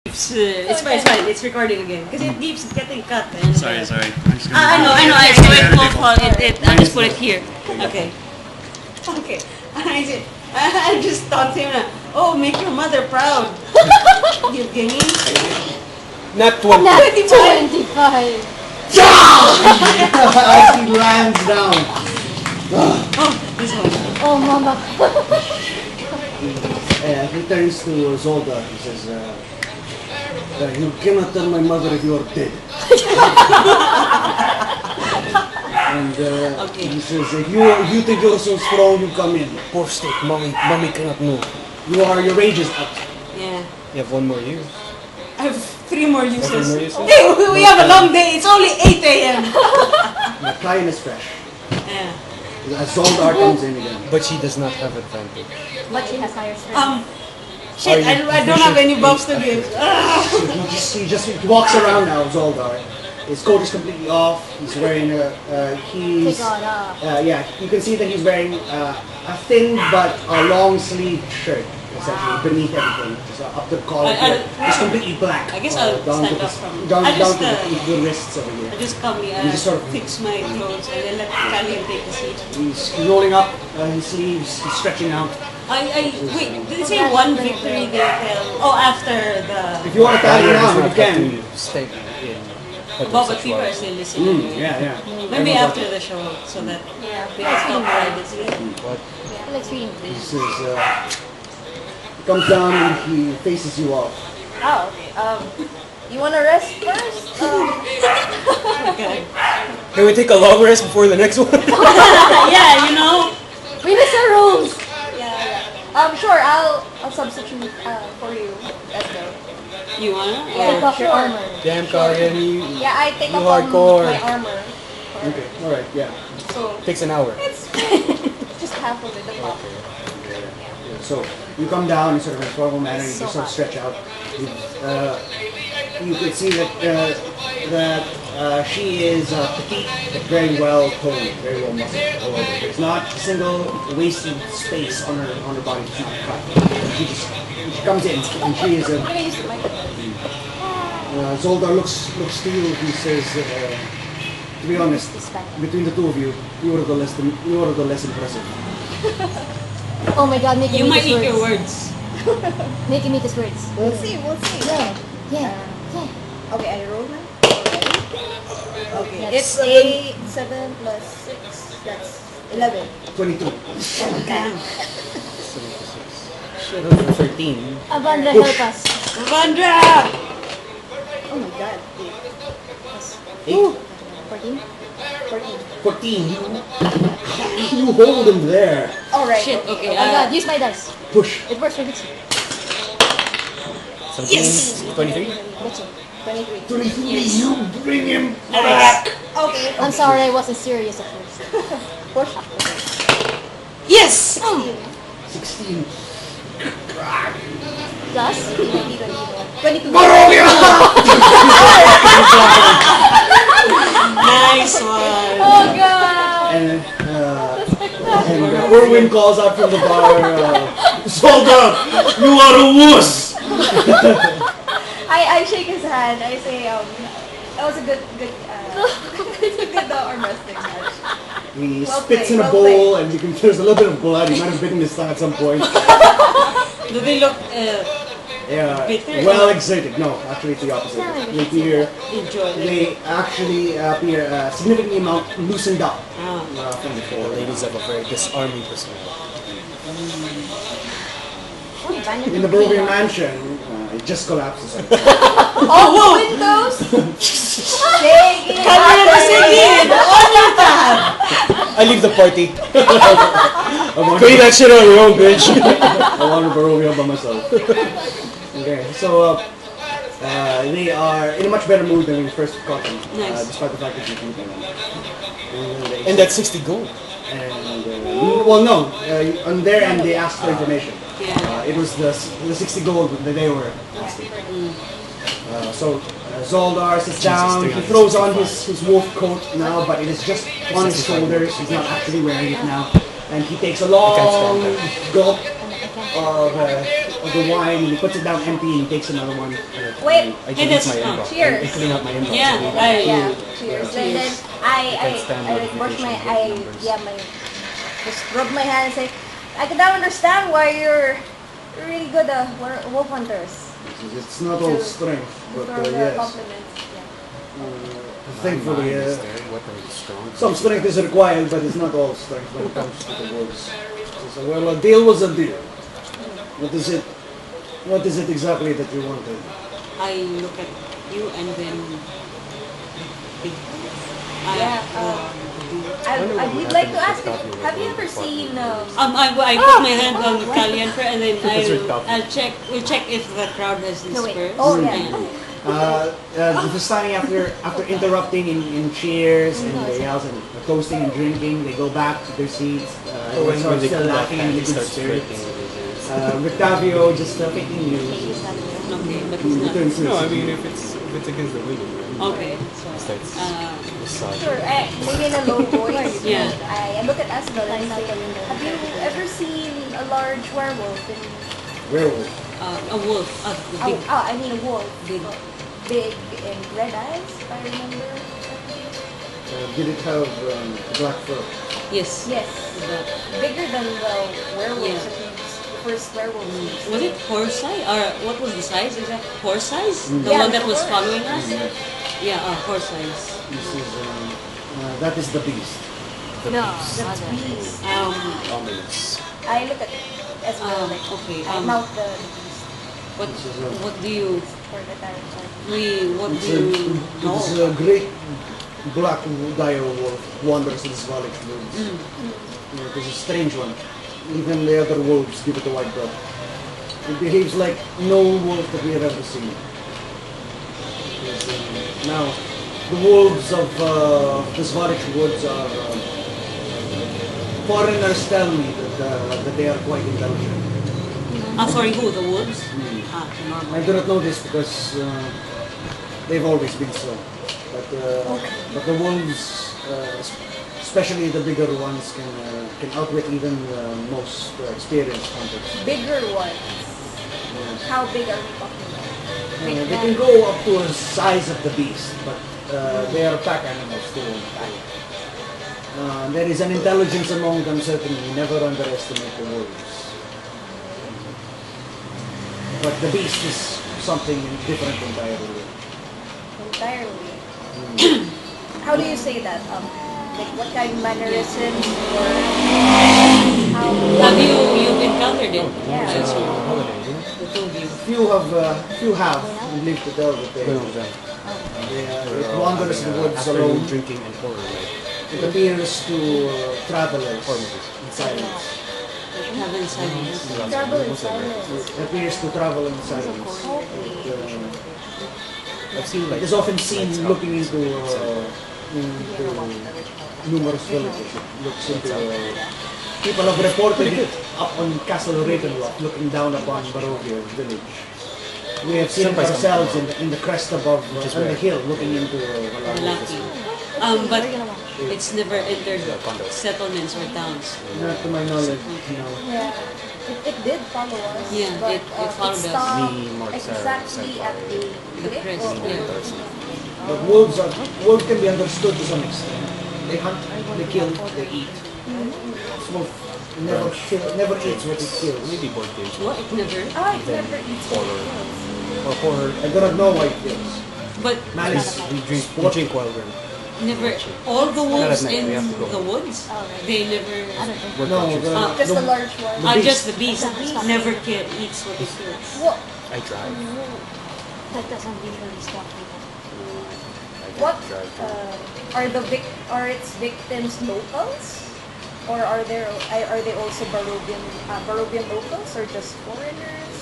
It's fine, it's recording again. Because it keeps getting cut. And, sorry. I'm just gonna I know. I'll just put it here. Okay. Okay. I just taught him na, oh, make your mother proud. You guinea? Not 20. Not 25. As he lands down. Oh, this one. Oh, mama. He turns to Zolda. He says, you cannot tell my mother if you are dead. And Okay. he says, if you think you're so strong, you come in. Poor state, mommy cannot move. Your rage is out. Yeah. You have 1 more year. I have 3 more uses. 3 more uses? Hey, we have a long day. It's only 8 a.m. The client is fresh. Yeah. As Zoldar comes in again. But she does not have advantage. But she has higher strength. Shit, I don't have any buffs to give. He just walks around now, Zoldar. His coat is completely off. He's wearing Take on yeah, you can see that he's wearing a thin but a long sleeve shirt, essentially beneath everything, just up to the collar. It's completely black. I guess I'll down stand to up from. down I just, to the wrists over here. I just come here, just sort of- fix my clothes, and then let Calien take the seat. He's rolling up his sleeves. He's stretching out. Wait, did it say one victory they tell? Oh, after the. If you want to tally now, you can. Stay in. But people are still listening. Yeah. Maybe after the show, so that we can talk privately. What? I like reading He this. says, he comes down and he faces you off. Oh, okay. You wanna rest first? Okay. Can we take a long rest before the next one? Yeah, you know. We miss our rules. yeah. Sure. I'll substitute for you. Let's go. You wanna? Take off your armor. Damn, Calien, you Yeah, I take You off hardcore. my armor. Okay, alright, yeah. So takes an hour. it's just half of it. The top. Yeah, so you come down in sort of a formal manner, you just sort of stretch out. You could see that she is petite, but very well toned, very well muscled all over. There's not a single wasted space on her body. She's not cut. She comes in and she is I'm gonna use the microphone. Zoldar looks to you. He says, to be honest, between the two of you, you are the less impressive. Oh my god, make him You eat might his eat your words. words. Make him eat his words. We'll see. Yeah. Okay, I roll now. Okay, That's it's 8, 7 plus 6. That's 11. 22. Damn. 13. Avandra, help us. Vandra! Oh my god. 8. 14? 14. 14. You hold him there. Alright. Shit, okay. Oh my god, use my dice. Push. It works for Mitsu. 17. Yes! 23. Mitsu. 23. 23. You bring him back. Okay. I'm sorry, I wasn't serious at first. Push. Yes! 16. Plus? 22. Barovia! Nice one! Oh god! And Orwin calls out from the bar, Soldier, you are a wuss! I shake his hand. I say, that was a good arm wrestling match. He Well spits played, in a well bowl and there's a little bit of blood. He might have bitten his tongue at some point. Do they look Yeah, bitter? well exerted. No, actually it's the opposite. Enjoy them? They actually appear significantly loosened up from The before. ladies have a very disarming personality. In the Barovia mansion, it just collapses. Oh, Windows! Calien is again! On your tab! I leave the party. Clean that shit on your own, bitch. I want a Barovia by myself. Okay, so they are in a much better mood than when we first caught them, Nice. despite the fact that you beat them. And that's 60 gold. And well, no, on their end they asked for information. Yeah. It was the 60 gold that they were asking. So Zoldar sits down. He throws on his wolf coat now, but it is just on his shoulders. He's not actually wearing it now. And he takes a long gulp of the wine, and he puts it down empty, and he takes another one. Wait. I Hey, delete that's my inbox. cheers. I clean up my inbox. Yeah, Yeah. Cheers. Then I brush my just rub my hand and say, I can now understand why you're really good wolf hunters. It's not all strength, but For the yes. compliments. Yeah. Thankfully, What are the strong? some strength is required, but it's not all strength when it comes to the wolves. So, well, a deal was a deal. What is it? What is it exactly that you wanted? I look at you and then. I would like to ask you, have you ever seen I put my hand on Calian and then tough. we'll check if the crowd has No, wait. dispersed. Oh, yeah. The Vistani, after interrupting in cheers and the yells and toasting and drinking, they go back to their seats. Everyone starts they still come back laughing and in they good start spirits. scraping with it. Octavio just taking news. Okay, but it's not. Returns to No, his I mean seat. if it's against the wind, right? Okay. Starts massaging. Sure, maybe in a low voice. Yeah. I look at Asbel and say, have you ever seen a large werewolf? Werewolf. A wolf. Big. I mean a wolf. Big. Big and red eyes, if I remember. Did it have black fur? Yes. Yes. The- Bigger than the werewolves. Yeah. That the first werewolves. Was it horse size? Or what was the size? Is that horse size? The Yeah, one that was horse. following us? Yeah, horse size. This is that is the beast. No, That's beast. Ominous. I look at Asbel like, okay. I mouth the beast What do you for the time. what It's do you know? it's a great black dire wolf wanders in Svalich woods. It is a strange one. Even the other wolves give it a white dot. It behaves like no wolf that we have ever seen. Because, now, the wolves of the Svalich woods are foreigners tell me that they are quite intelligent. Sorry, who? The wolves? Normal. I do not know this because they've always been so. But the wolves, especially the bigger ones, can outwit even the most experienced hunters. Bigger ones. Yes. How big are we talking about? They can go up to a size of the beast, but they are pack animals too. There is an intelligence among them, certainly. Never underestimate the wolves. But the beast is something different entirely. Entirely. How do you say that? Like what kind of mannerisms or how? Have you've encountered it? Yeah. Since you Holiday, isn't it? I told you. Few have and live to tell that None of them. it wanders the woods Afternoon alone. drinking and horror night. It appears to travelers Hormones. in silence. Haven't silence. Travel in silence. It appears to travel in silence. I've seen It like is often seen lights out. looking into numerous villages. It looks into people have reported it up on Castle Ravenloft, looking down upon Barovia village. We have seen it Someplace ourselves in the crest above on the hill, looking into Lucky. But it's never entered settlements or towns. Not to my knowledge, no. Yeah. It did follow us. Yeah, but, it followed us. stopped Me, Mark, Sarah, exactly Sarah. at the cliff crest, or- yeah. But wolves can be understood to some extent. They hunt, they kill, they eat. Wolf never eats what it kills. Maybe board games. What? It never. It never eats Horror. horror. Or horror. I do not know why it kills. But Malice. We drink while we're never. All the wolves Not at night, in we have to go. the woods, they never. No, Just the large one. Just the beast. Never eats what it kills. What? I drive. That doesn't usually stop me. What are its victims locals, or are they also Barovian locals or just foreigners?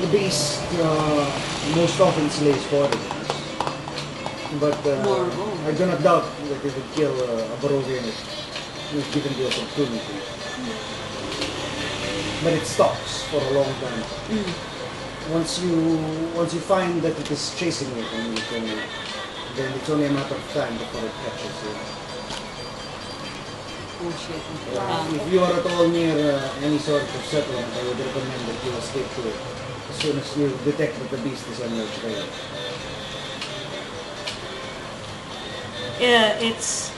The beast most often slays foreigners. But I do not doubt that it would kill a Barovian if given the opportunity. But it stalks for a long time. Once you find that it is chasing you, then it's only a matter of time before it catches you. Oh shit. If you are at all near any sort of settlement, I would recommend that you escape to it as soon as you detect that the beast is on your trail. Yeah, it's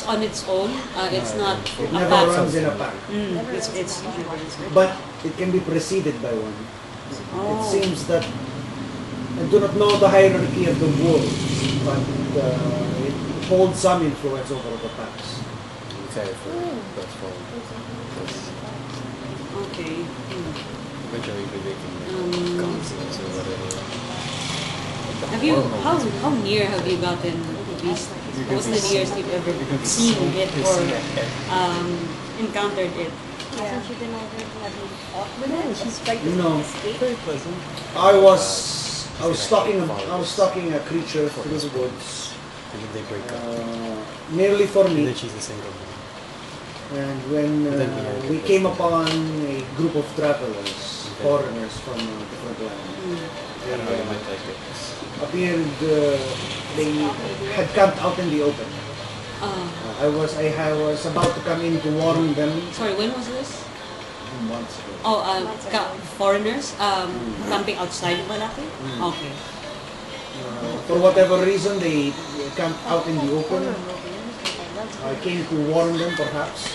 on its own. It's not It a never pack. runs in a pack, It's but it can be preceded by one. It oh. seems that I do not know the hierarchy of the wolves, but it holds some influence over the packs. Okay. Eventually, they can consonants or whatever. Have you how near have you gotten the beast? What's the nearest you've ever seen it or encountered it? Hasn't she been over? Have you fought with it? She's trying to No. escape. Very pleasant. I was stalking a creature through the woods, And then they break up. nearly for And me. then she's a single one. And when we came upon a group of travelers, foreigners from different lands, I don't know, you might like it. appeared, they had camped out in the open. I was about to come in to warn them Sorry, when was this? months ago. Oh, foreigners camping outside of Malaki? Okay. For whatever reason, they camped out in the open. I came to warn them, perhaps.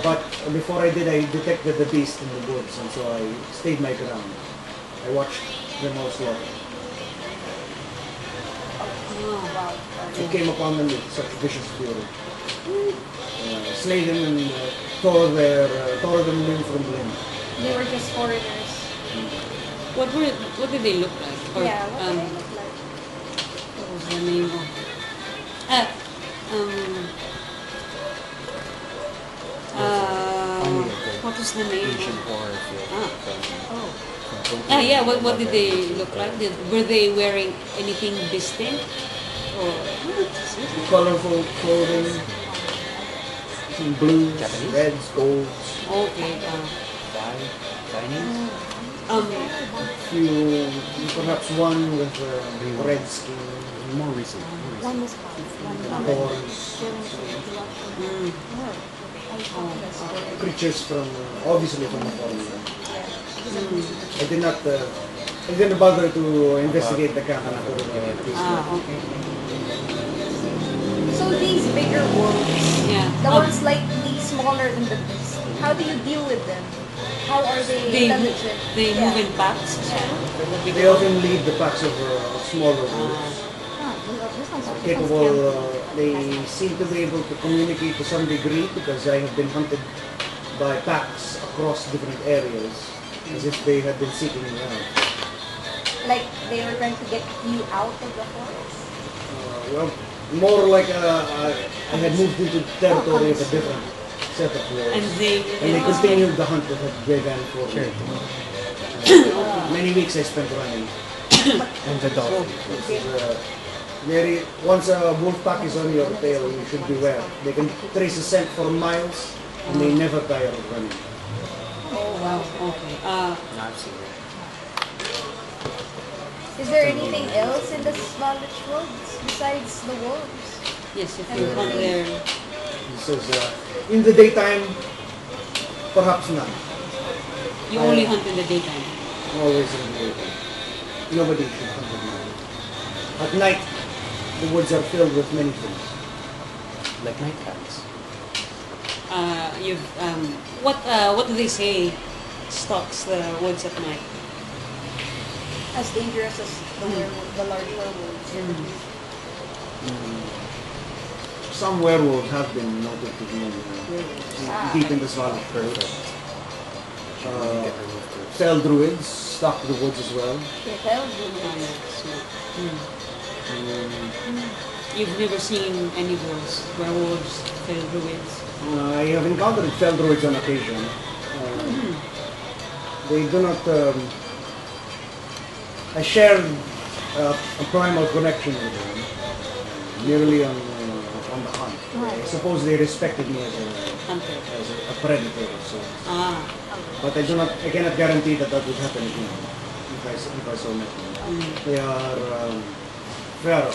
But before I did, I detected the beast in the woods, and so I stayed my ground. I watched them all slaughter. I came upon them with such vicious fury. Slayed them and tore them limb from limb. They were just foreigners. What did they look like? Or, Yeah, what do they look like? what was the name of? What was the name? Asian horror film. Oh. Yeah. What did they look like? Were they wearing anything distinct? Or Colorful clothing, some blues, Japanese? reds, golds, okay. Chinese? few, perhaps one with red skin, More recent. One was fine. One was horns, creatures from, obviously from the foreign land. I didn't bother to investigate the camp. Okay. So these bigger wolves, Yeah. the ones slightly smaller than the beast, how do you deal with them? How are they intelligent? They Yeah. move in packs. They often lead the packs of smaller wolves. Capable, they seem to be able to communicate to some degree because I have been hunted by packs across different areas as if they had been seeking me out. Like they were trying to get you out of the forest? Well, more like I had moved into territory of a different set of wolves. And they Continued the hunt that had begun for me. Many weeks I spent running. And the dolphin. This is, once a wolf pack is on your tail, you should beware. They can trace a scent for miles and they never tire of running. Oh wow. Okay. I've seen it. Is there anything else in the smallish woods besides the wolves? Yes, if you hunt there. He says, in the daytime, perhaps not. You only hunt in the daytime. Always in the daytime. Nobody should hunt at night. At night, the woods are filled with many things. Like night cats. What do they say stalks the woods at night? As dangerous as the large werewolves. Some werewolves have been noted to be deep in the swamp. Fell druids stalk the woods as well. You've never seen any of those werewolves, fell druids. I have encountered fell druids on occasion. They do not. I shared a primal connection with them, merely on the hunt. I suppose they respected me as Hunter. a predator. So, but I cannot guarantee that would happen again if I saw them. They are feral,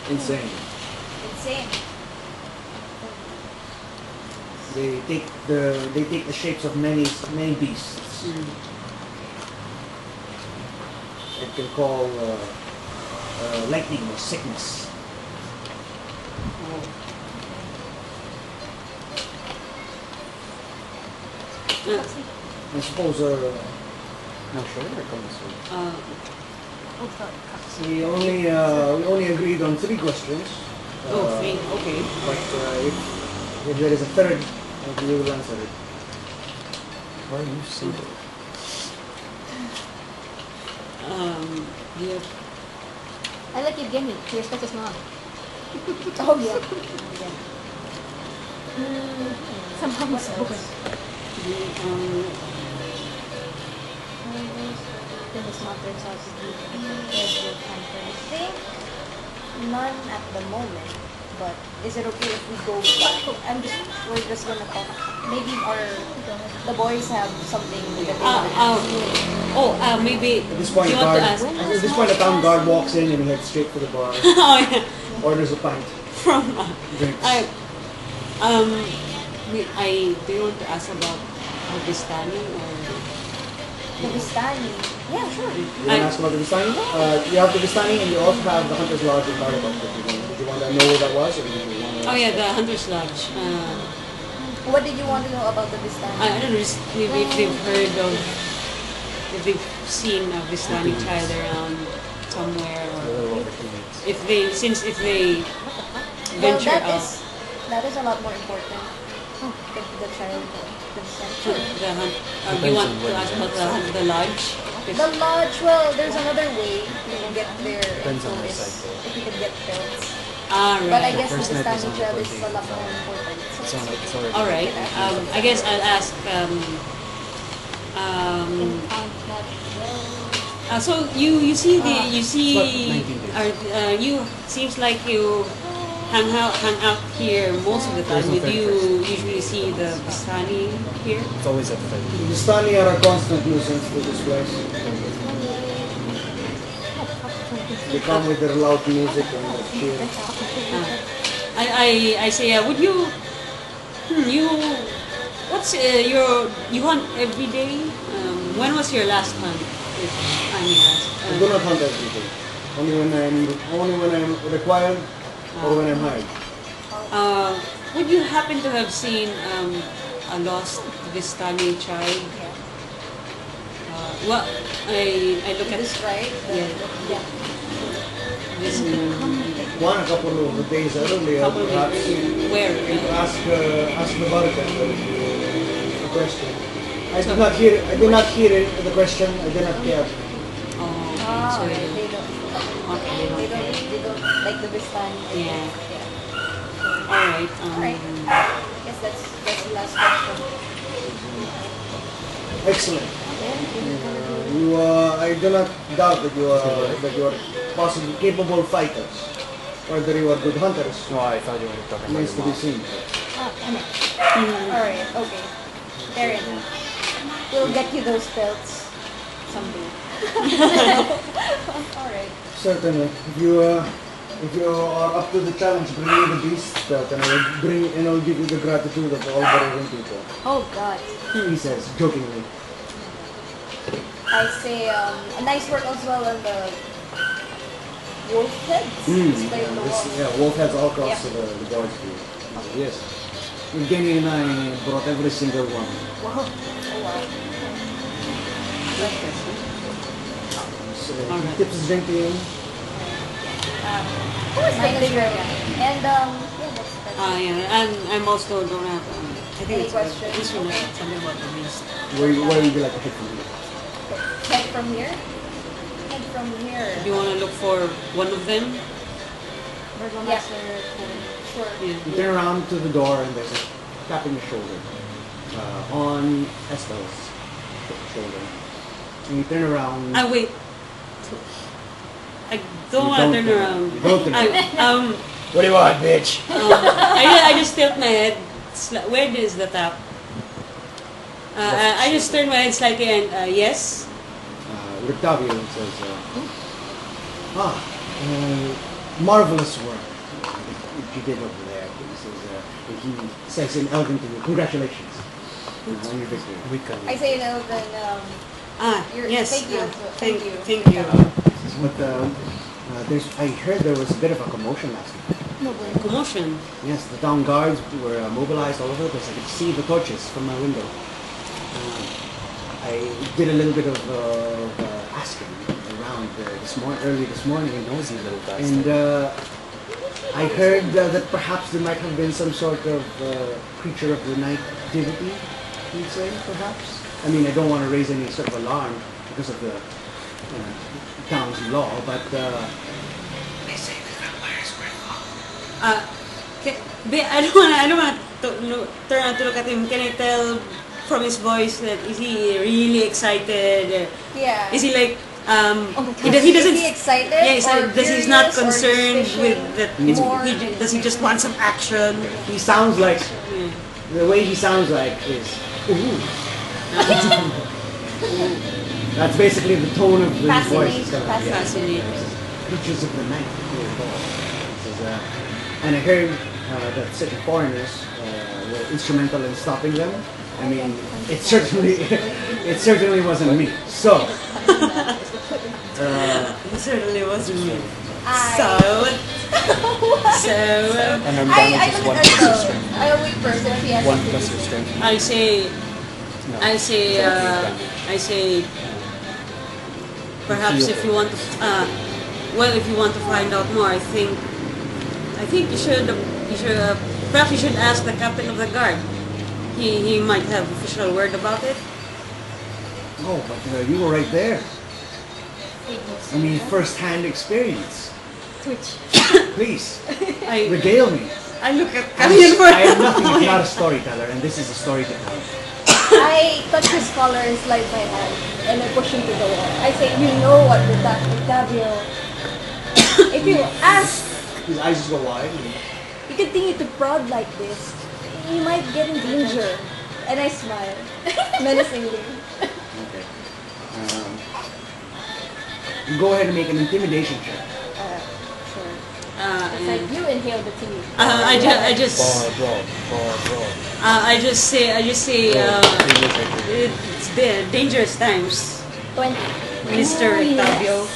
insane. Insane. They take the shapes of many beasts. It can call lightning or sickness. I suppose. No, sure, it comes We only agreed on 3 questions. Three. Okay. But if there is a third, we will answer it. Why are you single? Yeah. I like Evgeny. He respects his mom. Oh, yeah. Somehow he's both. Then his mom turns out to be I think none at the moment. But is it okay if we go back? We're just gonna talk. Maybe the boys have something that they Maybe. At this point, you want to ask? the town guard walks in and he heads straight to the bar. Oh yeah. Orders a pint. From Drinks. do you want to ask about Pakistani or? the Vistani. Yeah, sure. You want to ask about the Vistani? You have the Vistani and you also have the Hunter's Lodge in Barovia. Did you want to know where that was? Or did you want to Oh yeah, the Hunter's Lodge. What did you want to know about the Vistani? I don't know if they've heard of, if they've seen a Vistani child around somewhere, or if they Well, venture out. that is a lot more important. The child, the Vistani. You want to ask about the lodge? The lodge, well, there's another way you can get there. Depends on the is cycle. if you can get pelts. Right. But I guess the First night is Vistani on the trail is 14th. a lot more important. It's already. All right. I guess I'll ask. So you see you seems like you hang out here most of the time. There's no Did you third usually see the Bastani here? It's always at the time. The Vistani are a constant nuisance to this place. They come with their loud music and their cheer. I say, would you? What's you hunt every day? When was your last hunt? If I may ask. I do not hunt every day. Only when I'm required or when I'm hired. Would you happen to have seen a lost Vistani child? Well, I look at This right? Yeah. This A couple of days earlier, perhaps where? ask the bartender a question. I did not hear the question. I did not care. Oh, so They don't. okay, They don't like the Vistani. Yeah. All right. Alright. Guess that's the last question. Excellent. I do not doubt that you are possibly capable fighters. Whether you are good hunters No, I thought you were talking about remains to your be mom. seen. Alright, okay. Fair enough. We'll get you those pelts someday. Alright. Certainly. If you are up to the challenge, bring me the beast belt, and I will give you the gratitude of all Barovian people. Oh god. He says jokingly. I say a nice work as well on the wolf heads. Display on the wall. Wolf heads all across Yeah. the boards here. Yes. Evgeny and I brought every single one. Wow. Oh wow. So Alright. he tips his drink to you. Who is bigger? And yeah, that's Yeah, and I'm also don't have. I think Any it's questions? this one. Something about the beast. Where would you like to pick from? head from here. Head from here. Do you want to look for one of them? Yeah. Sure. Yeah. You turn around to the door and there's a tap on your shoulder. On Estel's shoulder. And you turn around. Wait. I don't want to turn around. You don't turn around. What do you want, bitch? I just tilt my head. Where is the tap? I just turn my head slightly and yes. Octavio says, marvelous work. you did over there. He says in Elven to you, congratulations on your victory. I say in Elven, Yes. thank you. Thank you. But I heard there was a bit of a commotion last night. Commotion. Yes, the town guards were mobilized all over the place. I could see the torches from my window. I did a little bit of asking around early this morning, and I heard that perhaps there might have been some sort of creature of the night activity, you'd say, perhaps? I mean, I don't want to raise any sort of alarm because of the town's law, but they say the vampires were involved. I don't want to turn around to look at him. Can I tell from his voice that is he really excited? Yeah. Is he like he doesn't? Is he excited? Yeah, he's not curious or concerned with that. more? Does he just want some action? He sounds like, the way he sounds like is, ooh. That's basically the tone of his voice. It's kind of, Fascinating. Creatures of the night. And I heard that certain foreigners were instrumental in stopping them. I mean, it certainly wasn't me. So, It certainly wasn't me. I will a weak person if he has 1 plus your strength. I say, perhaps if you want to, if you want to find out more, I think you should, perhaps you should ask the captain of the guard. He might have official word about it. oh, but you were right there. I mean, first-hand experience. Twitch. Please, I regale me. look at Kalian for I have nothing if not a storyteller, and this is a story to tell. I touch his collar and slide my hand, and I push him to the wall. I say, you know what, Octavio? If you ask, His eyes just go wide. you continue to prod like this, you might get in danger. And I smile, menacingly. Okay. Go ahead and make an intimidation check. Sure. and It's like you inhale the tea. I just say it's the dangerous times, 20. Mr. Oh, Octavio.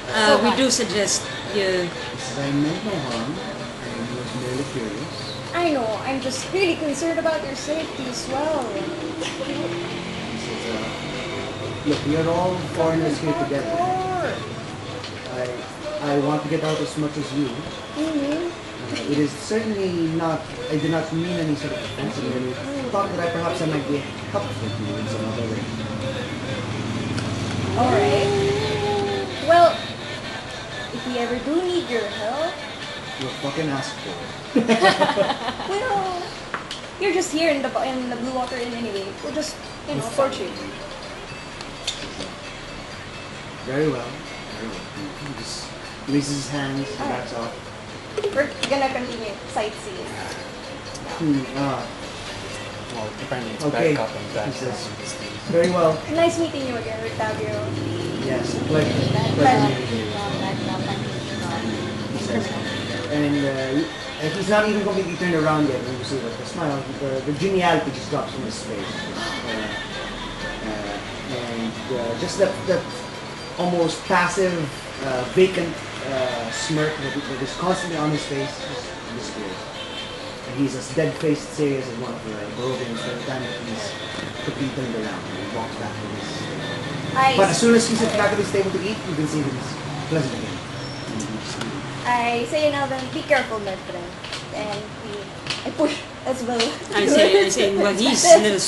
yes. We do suggest you. I meant no harm. I was merely curious. I know, I'm just really concerned about your safety as well. Look, we are all foreigners here together. I want to get out as much as you. It is certainly not, I did not mean any sort of offense. I merely thought that perhaps I might be helpful to you in some other way. Alright. Well, if we ever do need your help, You'll fucking ask for it. well, you're just here in the Blue Water Inn anyway. We'll just, torch you. Very well. Very well. He just raises his hands and backs off. We're gonna continue sightseeing. Well, apparently it's Okay, back up and back he says. down these days. Very well. Nice meeting you again, Octavio. Yes, a pleasure. Pleasure meeting you. He says. And he's not even completely turned around yet when you see the smile. The geniality just drops from his face. And just that almost passive, vacant smirk that is constantly on his face just disappears. And he's as dead-faced serious as one of the Barovians by the time that he's completely turned around and he walks back to his table. But as soon as he sits back at his table to eat, you can see that he's pleasant again. I say now then, be careful, my friend. And I push as well. I say, well, he's a little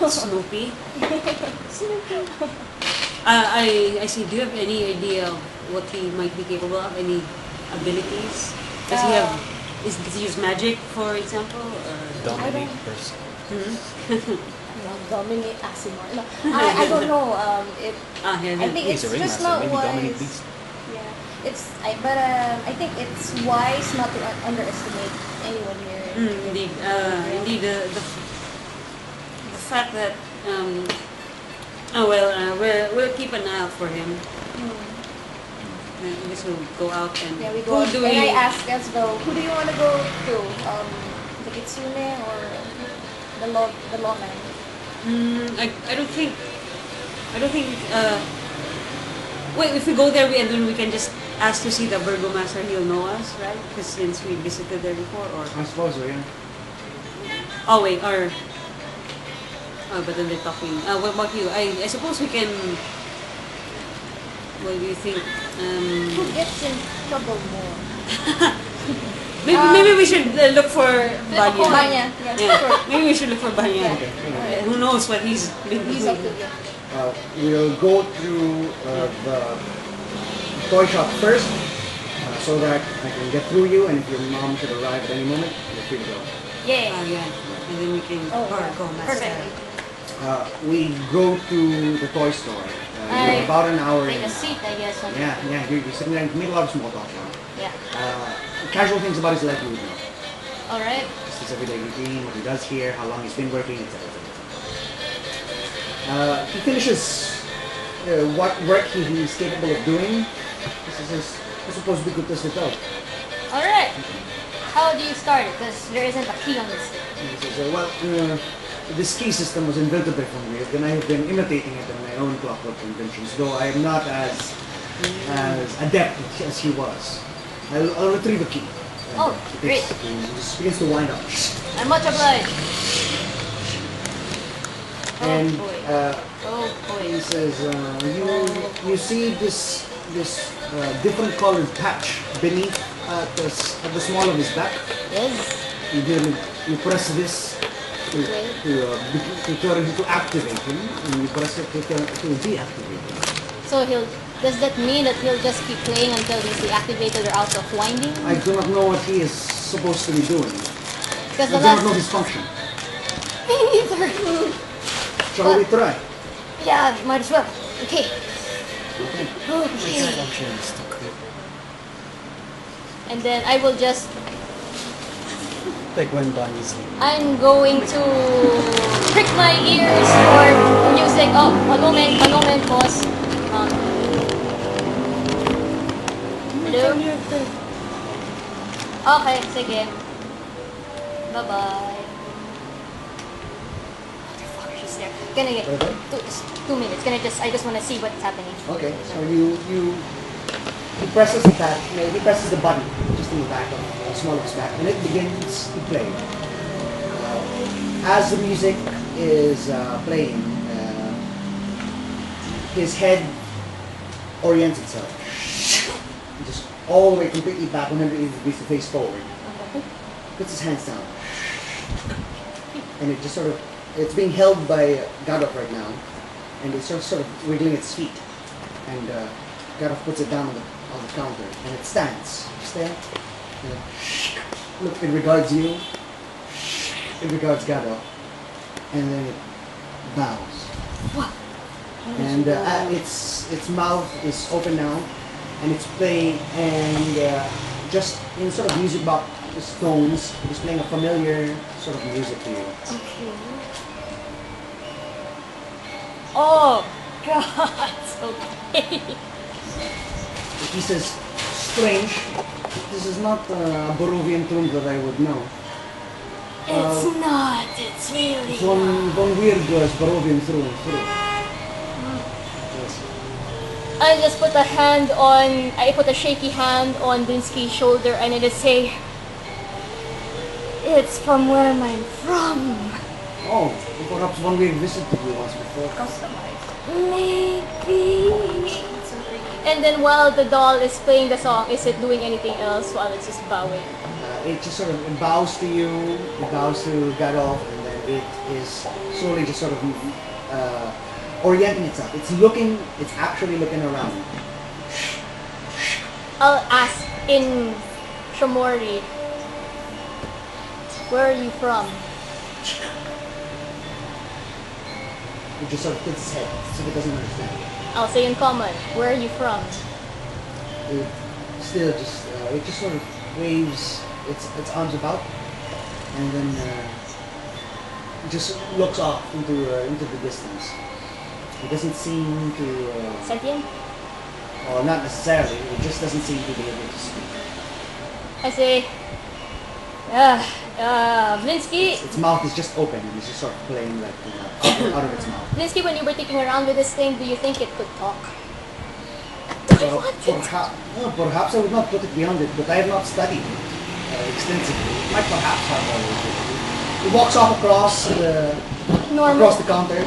Snoopy. I say, do you have any idea what he might be capable of? Any abilities? Does he have? Does he use magic, for example? Or? Dominate person. Dominate Asimar. No, I don't know. I think He's it's a just ringmaster, not maybe dominate wise. beast. I think it's wise not to underestimate anyone here. Indeed, the fact that we'll keep an eye out for him. then I guess we'll go out and... Yeah, we go. Who do And we... I asked us though, who do you want to go to? The Kitsune or the lawman? I don't think... wait, if we go there and then we can just ask to see the Burgomaster, he'll know us, right? Because since we visited there before, or... I suppose so, yeah. Oh wait, or... Oh, but then they're talking... what about you? I suppose we can... What do you think? Who gets in trouble more? Maybe we should look for Banya. Banya, yeah, sure. Maybe we should look for Banya. Yeah. Who knows what he's been He's doing. up to you. We'll go through the toy shop first, so that I can get through you, and if your mom should arrive at any moment, you're free to go. Yeah. Yeah. And then we can... Oh, or yeah. go, Master. Perfect. We go to the toy store. You're about an hour Take in. a seat, I guess. Yeah, you're sitting there in the middle of small talk now. Yeah. Casual things about his life you would know. All right. Just his everyday routine, what he does here, how long he's been working, etc. He finishes what work he's capable of doing. This is supposed to be good to sit out. All right. How do you start it? Because there isn't a key on this thing. He says, well, this key system was invented by Fungi, and I have been imitating it in my own clockwork inventions, though I am not as adept as he was. I'll retrieve a key. Oh, great. He just begins to wind up. I'm much obliged. And Oh boy. he says, you see this different colored patch beneath at the small of his back. Yes. You press this to activate him, and you press it to deactivate him. So does that mean that he'll just keep playing until he's deactivated or out of winding? I do not know what he is supposed to be doing. Because I do not know his function. Me neither. Shall we try? Yeah, might as well. Okay. Okay. Okay. And then I will just... Like when Bonnie's I'm going to prick my ears for music. Oh, one moment, boss. Hello? Okay, sige. Bye-bye. Motherfucker, she's there. Can I get Okay. 2 minutes? I just want to see what's happening. Okay. So he presses the back. He presses the button just in the back of the small of his back, and it begins to play. As the music is playing, his head orients itself, just all the way completely back 180 degrees to face forward. Puts his hands down, and it just it's being held by Gadok right now, and it's sort of wiggling its feet, and Gadok puts it down on the counter, and it stands. Just there. Look, it regards you. It regards Gadok, and then it bows. What? And its mouth is open now, and it's playing, and just in sort of music box tones, it's playing a familiar sort of music to you. Okay. Oh, God. Okay. He says, strange, this is not a Barovian tune that I would know. It's not. It's really Von Weird was Barovian through and through. Yes. I put a shaky hand on Binsky's shoulder and I just say, it's from where I'm from. Oh, perhaps Von Weird visited you once before. Maybe. And then while the doll is playing the song, is it doing anything else while it's just bowing? It just sort of it bows to you, it bows to Gadolf, and then it is slowly just sort of orienting itself. It's actually looking around. I'll ask in Shamori, where are you from? It just sort of puts its head, so it doesn't understand. I'll say in common, where are you from? It still just, it just sort of waves its arms about, and then it just looks off into the distance. It doesn't seem to... Sentient? Well, not necessarily. It just doesn't seem to be able to speak. I say, Blinsky, Its mouth is just open and it's just sort of playing like out of its mouth. Blinsky, when you were taking around with this thing, do you think it could talk? Well, perhaps I would not put it beyond it, but I have not studied it extensively. It might perhaps have a little. It walks off across the counter,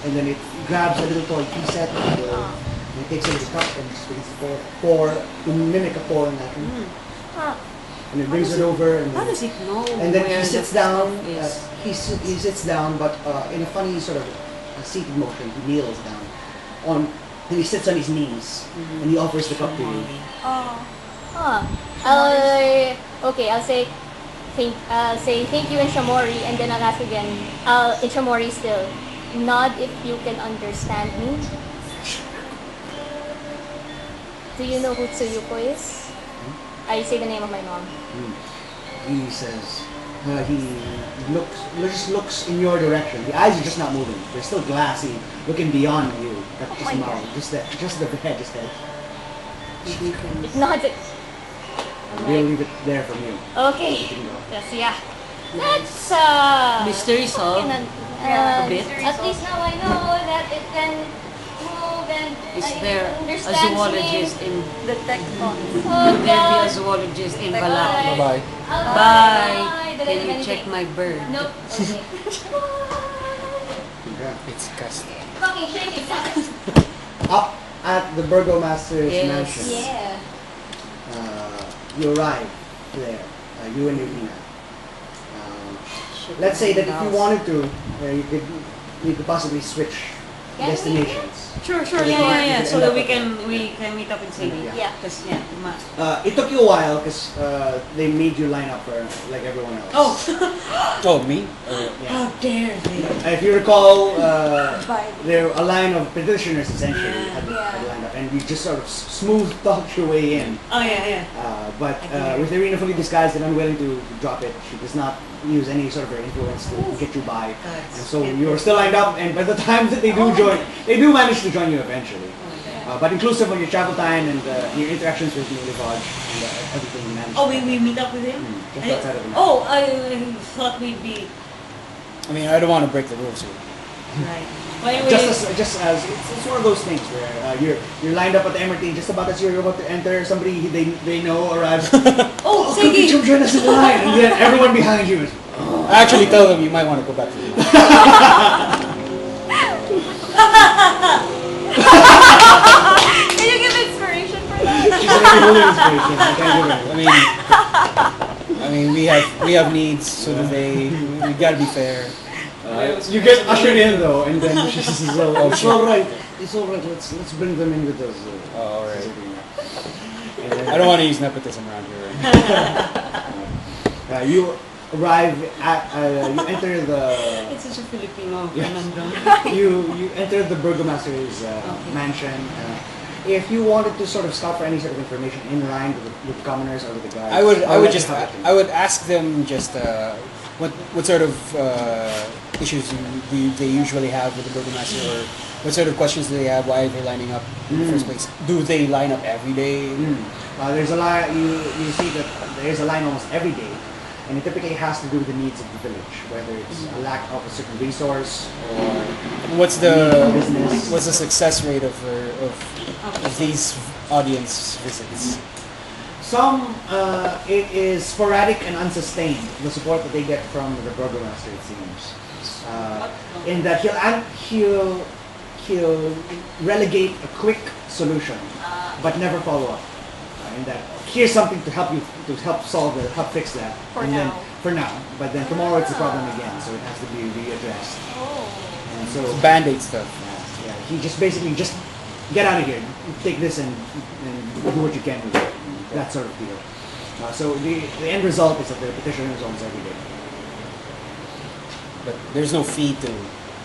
and then it grabs a little toy tea set, and it takes a little cup and just begins to pour to mimic a pour in that one. And it brings it over, and How does it know? and then where he sits the down. stuff is? He sits down, but in a funny sort of a seated motion. He kneels down and he sits on his knees, and he offers the cup to you. I'll say thank you in Shamori, and then I'll ask again. In Shamori still. Nod if you can understand me. Do you know who Tsuyuko is? I say the name of my mom. He says, he just looks in your direction. The eyes are just not moving. They're still glassy, looking beyond you. That's just my mouth. Just the head, just head. It nods it. We'll leave it there from you. Okay. You can go. Yes, yeah. That's Mystery solved. A bit. At least now I know that it can move and Is there a zoologist in detect thoughts. Will there be a zoologist in Balak? Bye-bye. Bye. Can you check my bird? Nope. Okay. Okay. It's custom. Fucking shake it. Up at the Burgomaster's Yes. mansion. Yeah. You arrive there, you and Yukina. Let's say that if you wanted to, you could possibly switch Can we? destinations. Sure, So yeah. you So end that up we at- can meet up in Sadie. Yeah. Because It took you a while because they made you line up for like everyone else. Oh, me? Yeah. how dare they? If you recall, there were a line of petitioners essentially had lined up, and you just sort of smooth talked your way in. Oh yeah. But with Irina fully disguised and unwilling to drop it, she does not use any sort of her influence to get you by. And so you are still lined up, and by the time that they do manage to join you eventually. But inclusive of your travel time and your interactions with Milivoj and everything you managed. Oh, we meet up with him? Just outside of the Oh, I thought we'd be I mean, I don't want to break the rules here. right. But anyway, Just as it's one of those things where you're lined up at the Emerty, just about as you're about to enter, somebody they know arrives. oh, Come Sige! join us in the line, and then everyone behind you is. I actually tell them you might want to go back to the Can you give inspiration for that? She's already holding inspiration. I can't give it. I mean, we have needs, so that we gotta be fair. You get ushered in though, and then she says, "Oh, it's shit. all right. It's all right. Let's bring them in with us." Oh, all right. And then, I don't want to use nepotism around here. Right? you arrive at you enter the It's such a Filipino Yes. conundrum. you enter the burgomaster's mansion. If you wanted to sort of scout for any sort of information in line with commoners or with the guards, I would I'll let you just have it. I would ask them just what sort of issues do they usually have with the burgomaster, or what sort of questions do they have? Why are they lining up in the first place? Do they line up every day? There's a line. You see that there's a line almost every day, and it typically has to do with the needs of the village, whether it's a lack of a certain resource or What's business. the success rate of these audience visits? Some it is sporadic and unsustained. The support that they get from the burgomaster, it seems, in that he'll relegate a quick solution, but never follow up. In that here's something to help fix that. For now, but then tomorrow it's a problem again, so it has to be readdressed. And so Band-aid stuff. yeah, he just basically get out of here, take this and do what you can with it. That sort of deal. So the end result is that the petition is almost every day. But there's no fee to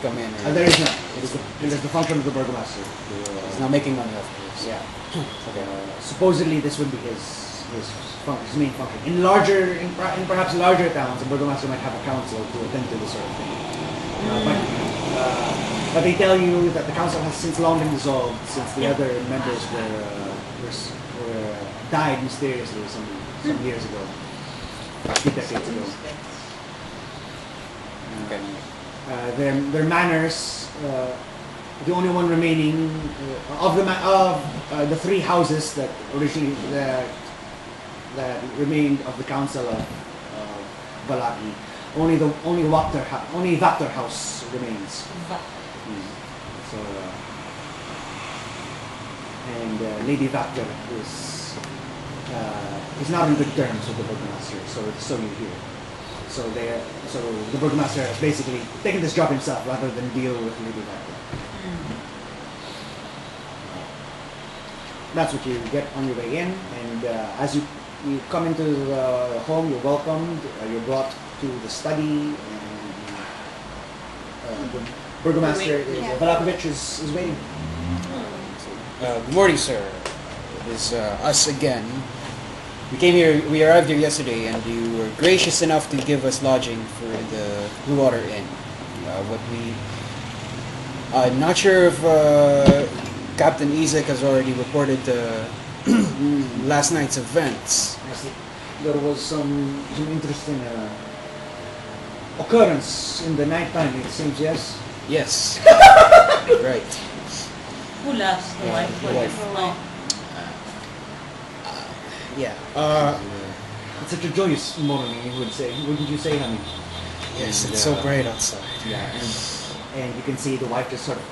come in. There is not. It is the function of the burgomaster. He's not making money off this. Yeah. Okay. Supposedly this would be his main function. In perhaps larger towns, the burgomaster might have a council to attend to this sort of thing. But But they tell you that the council has since long been dissolved, since the other members were died mysteriously some years ago, a few decades ago. Okay. Their manners, the only one remaining of the three houses that originally that remained of the council of Valaki, only Vactor house remains. So and Lady Vactor is not in good terms with the burgomaster, so you hear. So the burgomaster has basically taken this job himself rather than deal with Lady Vactor. That's what you get on your way in, and as you come into the home, you're welcomed. You're brought to the study, and the burgomaster Valakovich is waiting. Good morning, sir. It is us again. We arrived here yesterday, and you were gracious enough to give us lodging for the Blue Water Inn. I'm not sure if Captain Isaac has already reported last night's events. There was some interesting occurrence in the nighttime, it seems, yes? Yes. Right. Who laughs? The wife. The wife. Oh. Yeah. It's such a joyous morning, you would say. Wouldn't you say, honey? Yes, it's so bright outside. Yeah, and you can see the wife just sort of...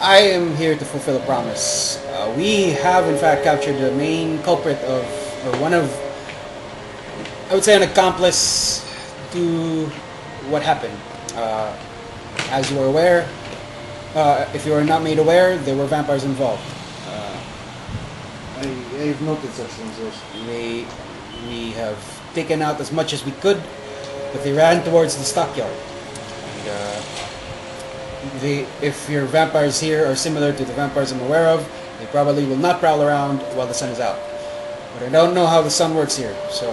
I am here to fulfill a promise. We have, in fact, captured the main culprit of, or one of, I would say, an accomplice to what happened. As you are aware, if you are not made aware, there were vampires involved. I've noted such things, yes. We have taken out as much as we could, but they ran towards the stockyard. And, if your vampires here are similar to the vampires I'm aware of, they probably will not prowl around while the sun is out. But I don't know how the sun works here, so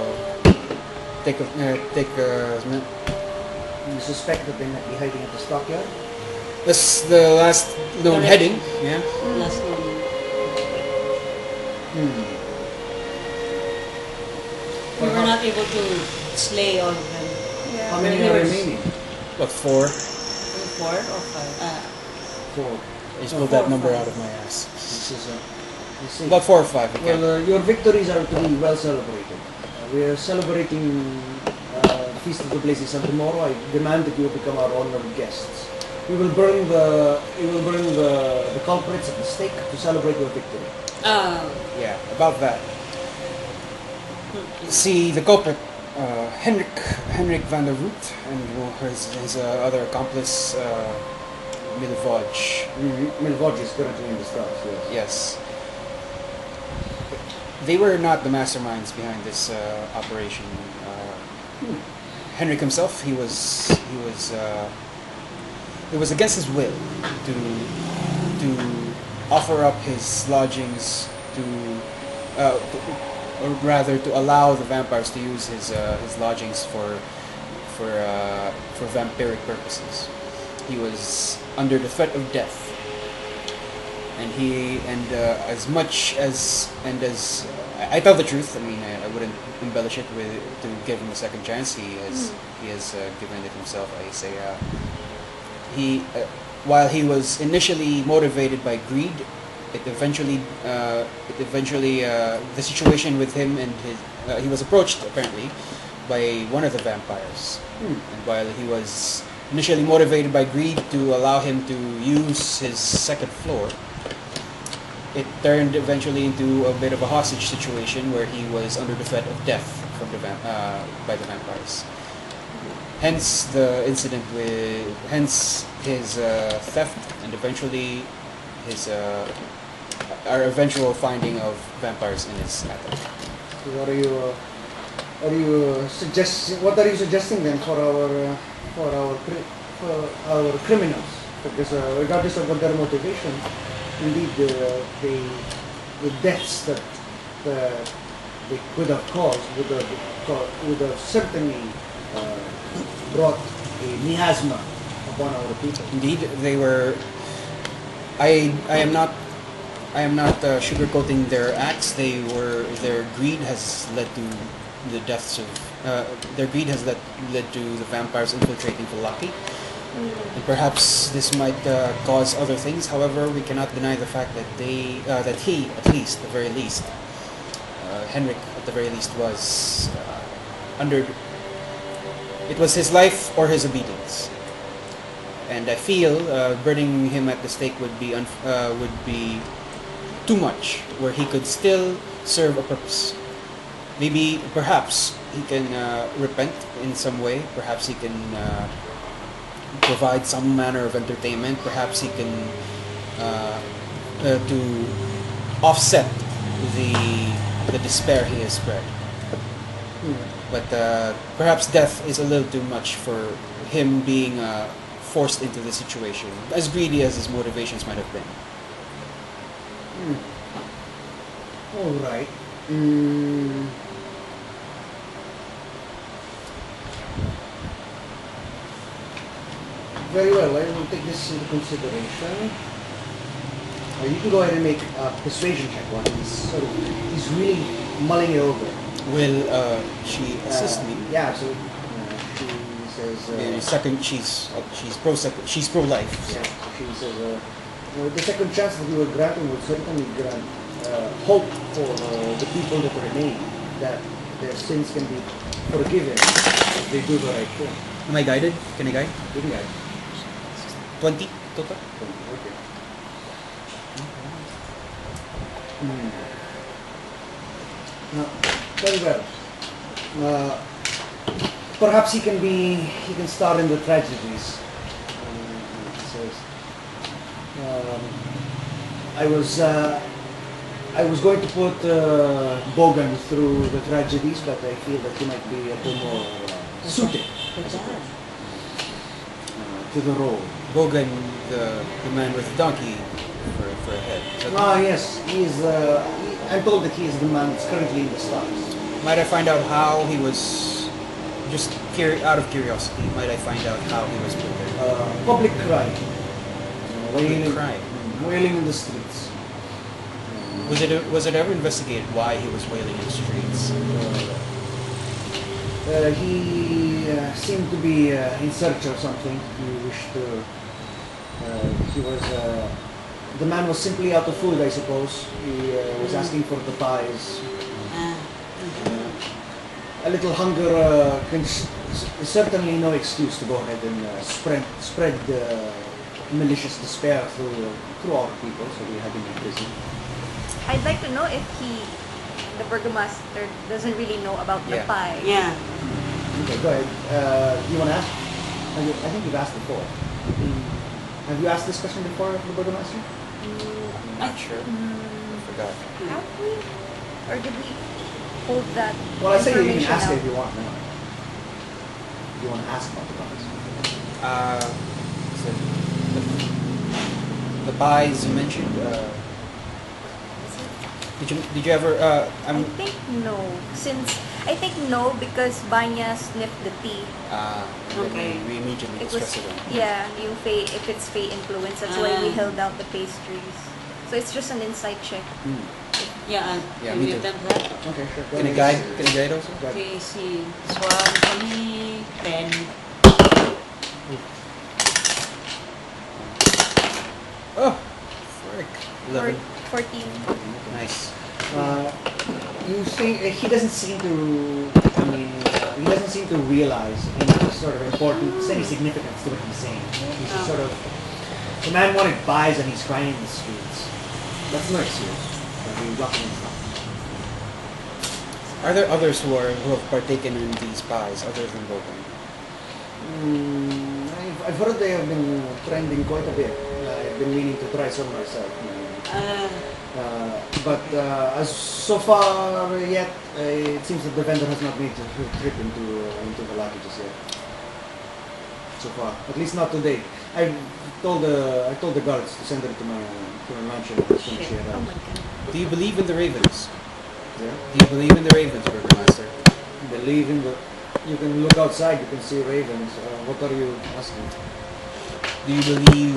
take a minute. You suspect that they might be hiding at the stockyard? That's the last known heading. Yeah. Last one. We were not able to slay all of them. How many are remaining? What, 4? 4 or 5? 4. I just pulled that number out of my ass. This is you see. About 4 or 5. Okay. Well, your victories are to be well celebrated. We are celebrating the Feast of the Blazing Sun tomorrow. I demand that you become our honored guests. We will burn the culprits at the stake to celebrate your victory. Yeah, about that. See, the culprit, Henrik van der Voet, and his other accomplice, Milivoj. Milivoj is currently in the stars, yes. Yes. They were not the masterminds behind this operation. Henrik himself, it was against his will to offer up his lodgings or rather to allow the vampires to use his lodgings for vampiric purposes. He was under the threat of death, and as much as I tell the truth. I mean, I wouldn't embellish it to give him a second chance. He has given it himself. I say while he was initially motivated by greed, the situation with him and he was approached apparently by one of the vampires, and while he was initially motivated by greed to allow him to use his second floor, it turned eventually into a bit of a hostage situation where he was under the threat of death from by the vampires. Hence the incident hence his theft, and eventually our eventual finding of vampires in his attic. So what are you suggesting then for our criminals? Because regardless of what their motivation, indeed the deaths that they could have caused would have certainly brought a miasma upon our people. Indeed, they were. I am not. I am not sugarcoating their acts. Their greed has led to the deaths of. Their greed has led to the vampires infiltrating Vallaki. And perhaps this might cause other things. However, we cannot deny the fact that he, at least, the very least, Henrik, at the very least, was under. It was his life or his obedience, and I feel burning him at the stake would be too much. Where he could still serve a purpose. Maybe, perhaps, he can repent in some way. Perhaps he can. Provide some manner of entertainment. Perhaps he can to offset the despair he has spread. But perhaps death is a little too much for him being forced into the situation, as greedy as his motivations might have been. All right. Very well, I will take this into consideration. You can go ahead and make a persuasion check while he's really mulling it over. Will she assist me? Yeah, so she says. Second, she's pro-life. Yeah, so she says the second chance that you were granting would certainly grant hope for the people that remain, that their sins can be forgiven if they do the right thing. Am I guided? Can I guide? You can guide. 20 total? Okay. Very well. Perhaps he can star in the tragedies. He says, I was going to put Bogan through the tragedies, but I feel that he might be a little more suited, I suppose, to the role. Bogan, the man with the donkey for a head. Yes, I'm told that he is the man that's currently in the stars. Might I find out how he was, just out of curiosity, might I find out how he was put there? Public crime. Public crime. Wailing in the streets. Was it ever investigated why he was wailing in the streets? He seemed to be in search of something. He wished to. The man was simply out of food, I suppose. He was asking for the pies. A little hunger is certainly no excuse to go ahead and spread malicious despair through our people, so we had him in prison. I'd like to know if the burgomaster, doesn't really know about the pie. Yeah. Okay, go ahead. Do you want to ask? I think you've asked before. Have you asked this question before, the burgomaster? I'm not sure. I forgot. Have we? Or did we hold that Well, I say you can information ask it out? if you want now. If you want to ask about the burgomaster. So the pies you mentioned. Did you ever? I think no. I think no, because Banya sniffed the tea. Okay. We immediately It was, discussed it. yeah, yung if it's Fey influence, that's why we held out the pastries. So it's just an insight check. Yeah, Yeah, can me we too. attempt that? Okay, sure. Go Can I ahead. guide? Can I guide also? Okay, see. This one for me, 10. Oh, frick. 11. 14. Nice. You think he doesn't seem to? I mean, he doesn't seem to realize any sort of importance, any significance to what he's saying. He's just sort of the man wanted pies and he's crying in the streets. That's no excuse. He's blocking and stuff. Are there others who have partaken in these pies other than Bogan? I've heard they have been trending quite a bit. I've been meaning to try some myself. But as so far yet, it seems that the vendor has not made a trip into Vallaki just yet. So far, at least not today. I told the guards to send her to my mansion as soon as she Oh arrives. my god. Do you believe in the ravens? Yeah. Do you believe in the ravens, Burgomaster? Believe in the. You can look outside. You can see ravens. What are you asking? Do you believe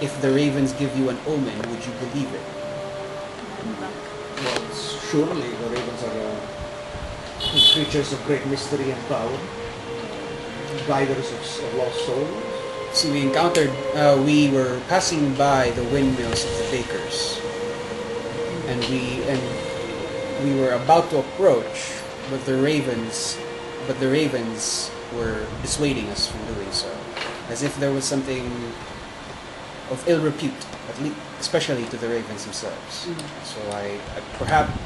if the ravens give you an omen, would you believe it? Well, surely the ravens are creatures of great mystery and power, guiders of lost souls. See, we were passing by the windmills of the bakers, and we were about to approach, but the ravens were dissuading us from doing so, as if there was something of ill repute, at least, especially to the ravens themselves. So I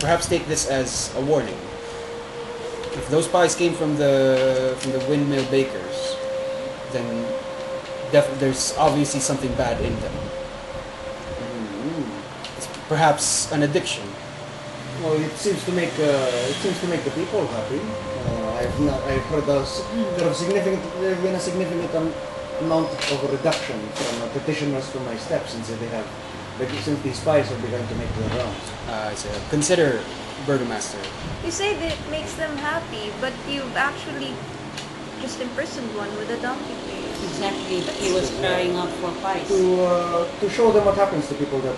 perhaps take this as a warning. If those pies came from the windmill bakers, then there's obviously something bad in them. It's perhaps an addiction. Well, it seems to make the people happy. I've heard there have been a significant amount of reduction from petitioners to my steps since these spies have begun to make their rounds. So consider, Burgomaster. You say that it makes them happy, but you've actually just imprisoned one with a donkey face. Exactly. He was crying out for pies. To show them what happens to people that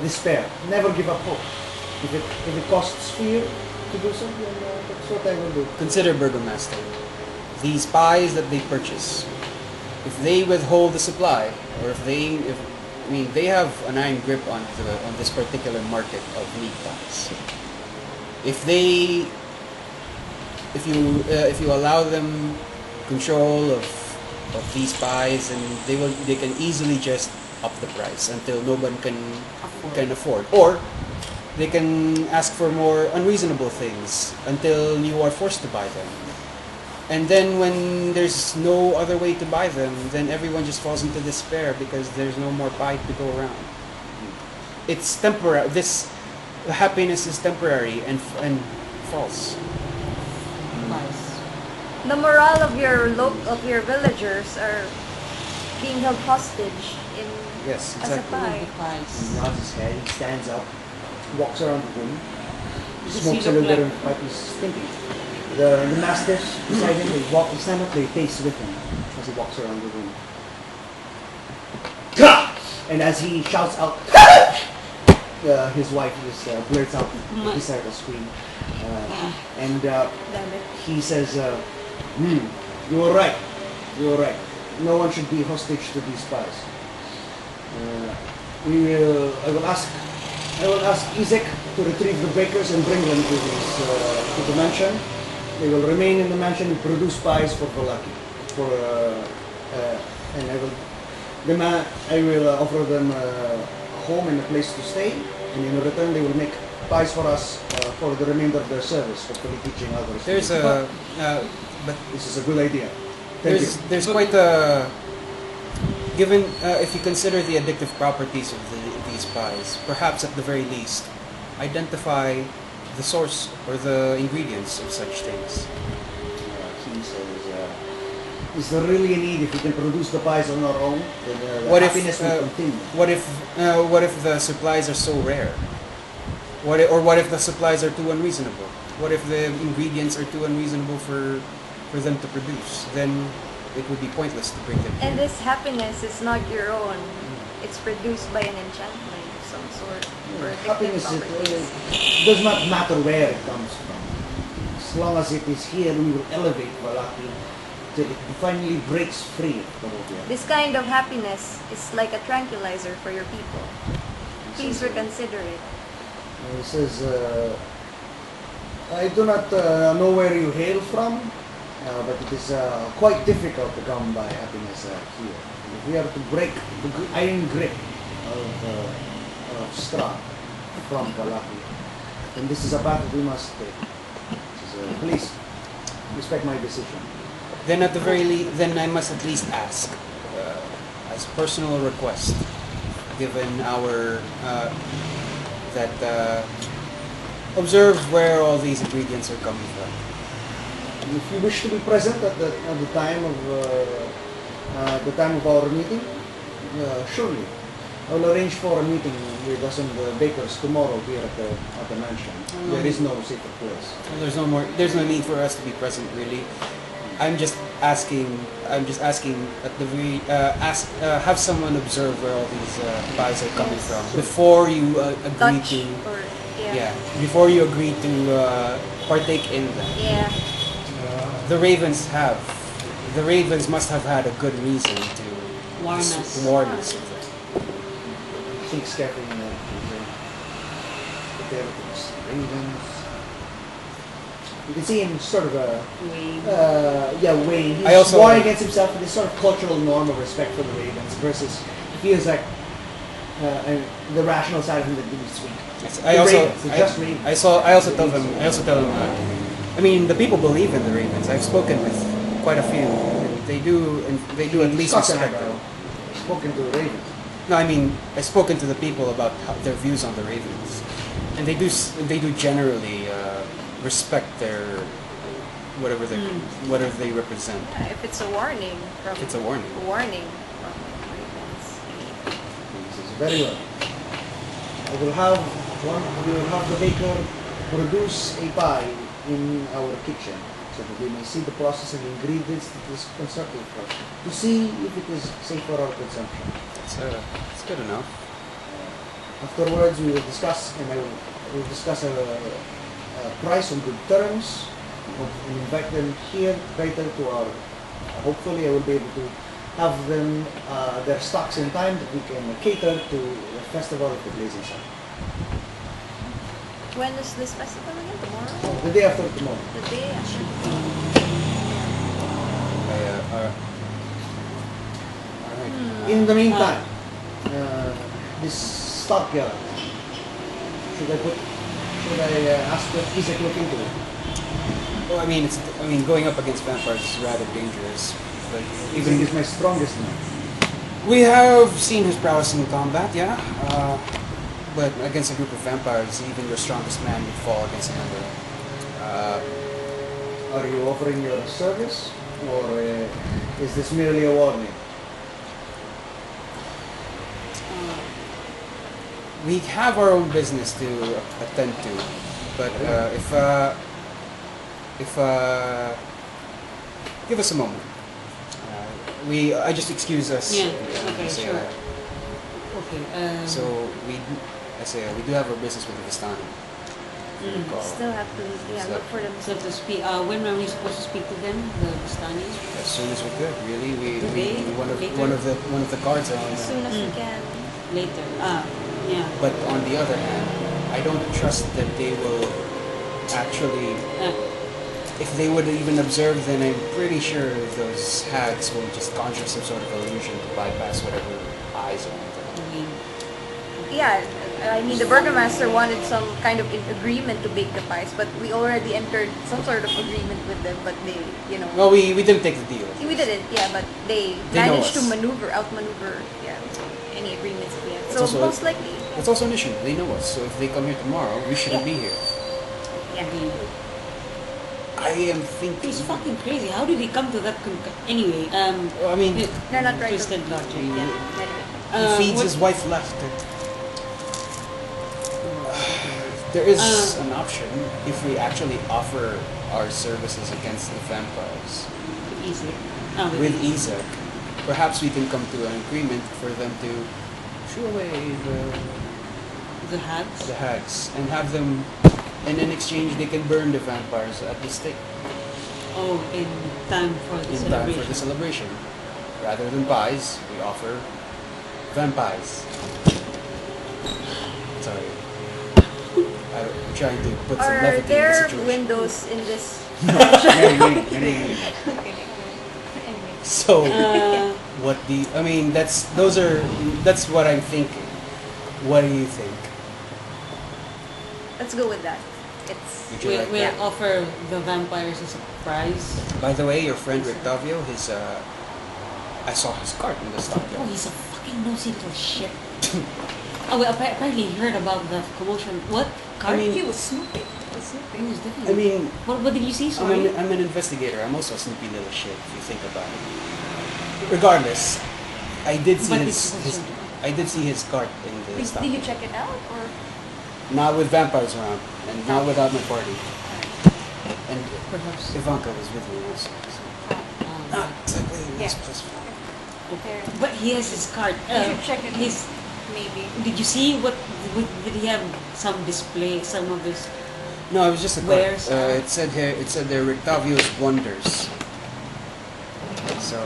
despair. Never give up hope. If it costs fear to do so, then that's what I will do. Consider, Burgomaster, these pies that they purchase. If they withhold the supply, or if they have an iron grip on this particular market of meat pies. If you allow them control of these pies, and they can easily just up the price until no one can afford, or they can ask for more unreasonable things until you are forced to buy them. And then when there's no other way to buy them, then everyone just falls into despair because there's no more pie to go around. It's temporary. This happiness is temporary and false. Pies. The morale of your villagers are being held hostage in Yes, as a exactly. pie. Pies. He nods his head, he stands up, walks around the room, Does smokes he a look little bit like- of pipe, he's thinking. The masters beside him, they stand up, they pace with him as he walks around the room. And as he shouts out, his wife just blurts out a hysterical scream. Damn it. He says, you were right. You were right. No one should be hostage to these spies. I will ask Isaac to retrieve the bakers and bring them to the mansion. They will remain in the mansion and produce spies for Valaki. And I will offer them a home and a place to stay. And in return, they will make pies for us for the remainder of their service, hopefully teaching others. There's but This is a good idea. Thank you. there's quite a given if you consider the addictive properties of these pies, perhaps at the very least, identify the source or the ingredients of such things. He says, is there really a need if we can produce the pies on our own? Then the What if happiness will continue. what if the supplies are so rare? What if the supplies are too unreasonable? What if the ingredients are too unreasonable for them to produce? Then it would be pointless to bring them And here. this happiness is not your own. It's produced by an enchantment of some sort. Or addictive Happiness properties. does not matter where it comes from. As long as it is here, we will elevate Valaki till it finally breaks free of Barovia. This kind of happiness is like a tranquilizer for your people. Please reconsider it. He says, I do not know where you hail from, but it is quite difficult to come by happiness here. If we are to break the iron grip of Strahd from Valaki, then this is a battle we must take. He says, please, respect my decision. Then at the very least, then I must at least ask, as personal request, given our observe where all these ingredients are coming from. If you wish to be present at the time of our meeting, surely I'll arrange for a meeting with us and the bakers tomorrow here at the mansion. There is no safer place. Well, there's no need for us to be present, really. I'm just asking at the very have someone observe where all these pies are coming from before you agree Touch to or before you agree to partake in them. Yeah. The ravens must have had a good reason to Warn us. warn us of that. Think carefully in that. Ravens. You can see him sort of weighing. I He's also- warring against himself with this sort of cultural norm of respect for the ravens versus he feels like and the rational side of him that is weak. Yes, The ravens, they're just ravens. I also tell them. I mean, the people believe in the ravens. I've spoken with quite a few. And they do at least Scott and I respect them. spoken to the ravens. No, I mean, I've spoken to the people about their views on the ravens, and they do generally respect their whatever they represent. If it's a warning from It's a warning. warning from ravens. He says, very well. We will have the baker produce a pie in our kitchen so that we may see the process and ingredients that is constructed for us to see if it is safe for our consumption. It's good enough. Afterwards, we will discuss, and I will discuss a price on good terms and invite them here later to our. Hopefully, I will be able to have them their stocks in time that we can cater to the festival of the Blazing Sun. When is this festival again? Tomorrow? The day after tomorrow. The day after. All right. In the meantime, this stockyard, should I ask that Isaac look into it? Well, I mean, going up against vampires is rather dangerous. But Isaac even is my strongest man. we have seen his prowess in combat, yeah. But against a group of vampires, even your strongest man would fall against another. Are you offering your service, or is this merely a warning? We have our own business to attend to, but if give us a moment. I just excuse us. Yeah, okay, say sure. that. Okay. So we do have our business with the Vistani. Still have to look for them. So to speak, when are we supposed to speak to them, the Pakistanis? As soon as we could, really. Today? One of the cards are on As them. soon as we can. Later. Yeah. But on the other hand, I don't trust that they will actually. If they would even observe, then I'm pretty sure those hags will just conjure some sort of illusion to bypass whatever eyes are on them. Yeah, I mean the burgomaster wanted some kind of agreement to bake the pies, but we already entered some sort of agreement with them. But they, Well, we didn't take the deal. we didn't. Yeah, but they They know managed to us. outmaneuver, any agreements we had. It's So also- most likely, It's also an issue. They know us, so if they come here tomorrow, we shouldn't be here. yeah. I am thinking. It's fucking crazy. How did he come to that anyway? Well, I mean, he They're not right. Twisted logic. Yeah. Anyway. feeds his wife left. There is an option if we actually offer our services against the vampires Easy. with Isaac. Perhaps we can come to an agreement for them to shoo away The hags. the hags and have them, and in exchange they can burn the vampires at the stake Oh, in time for the in time celebration. for the celebration. Rather than pies, we offer vampires. Sorry. I'm trying to put some Are levity in the there situation. windows in this? Anyway. Okay. Anyway. So, what do you, I mean, that's what I'm thinking. What do you think? Let's go with that. It's Would you We'll, like we'll Yeah. offer the vampires a surprise. By the way, your friend Octavio, I saw his cart in the Oh, stockyard. he's a fucking nosy little shit. Oh, well, apparently he heard about the commotion. What? I mean- he was snooping. He was I definitely. mean, What did you see? Sorry. I'm an investigator. I'm also a snoopy little shit if you think about it. Regardless, I did see But his I did see his cart in the stock. Did you check it out or? Not with vampires around, and not without my party. And Perhaps. Ivanka was with me also. Not exactly in this Yeah. place. There. But he has his card. You should check it. His, Maybe. did you see did he have some display, some of his... No, it was just a cart. Where's- It said there Rictavio's Wonders. So,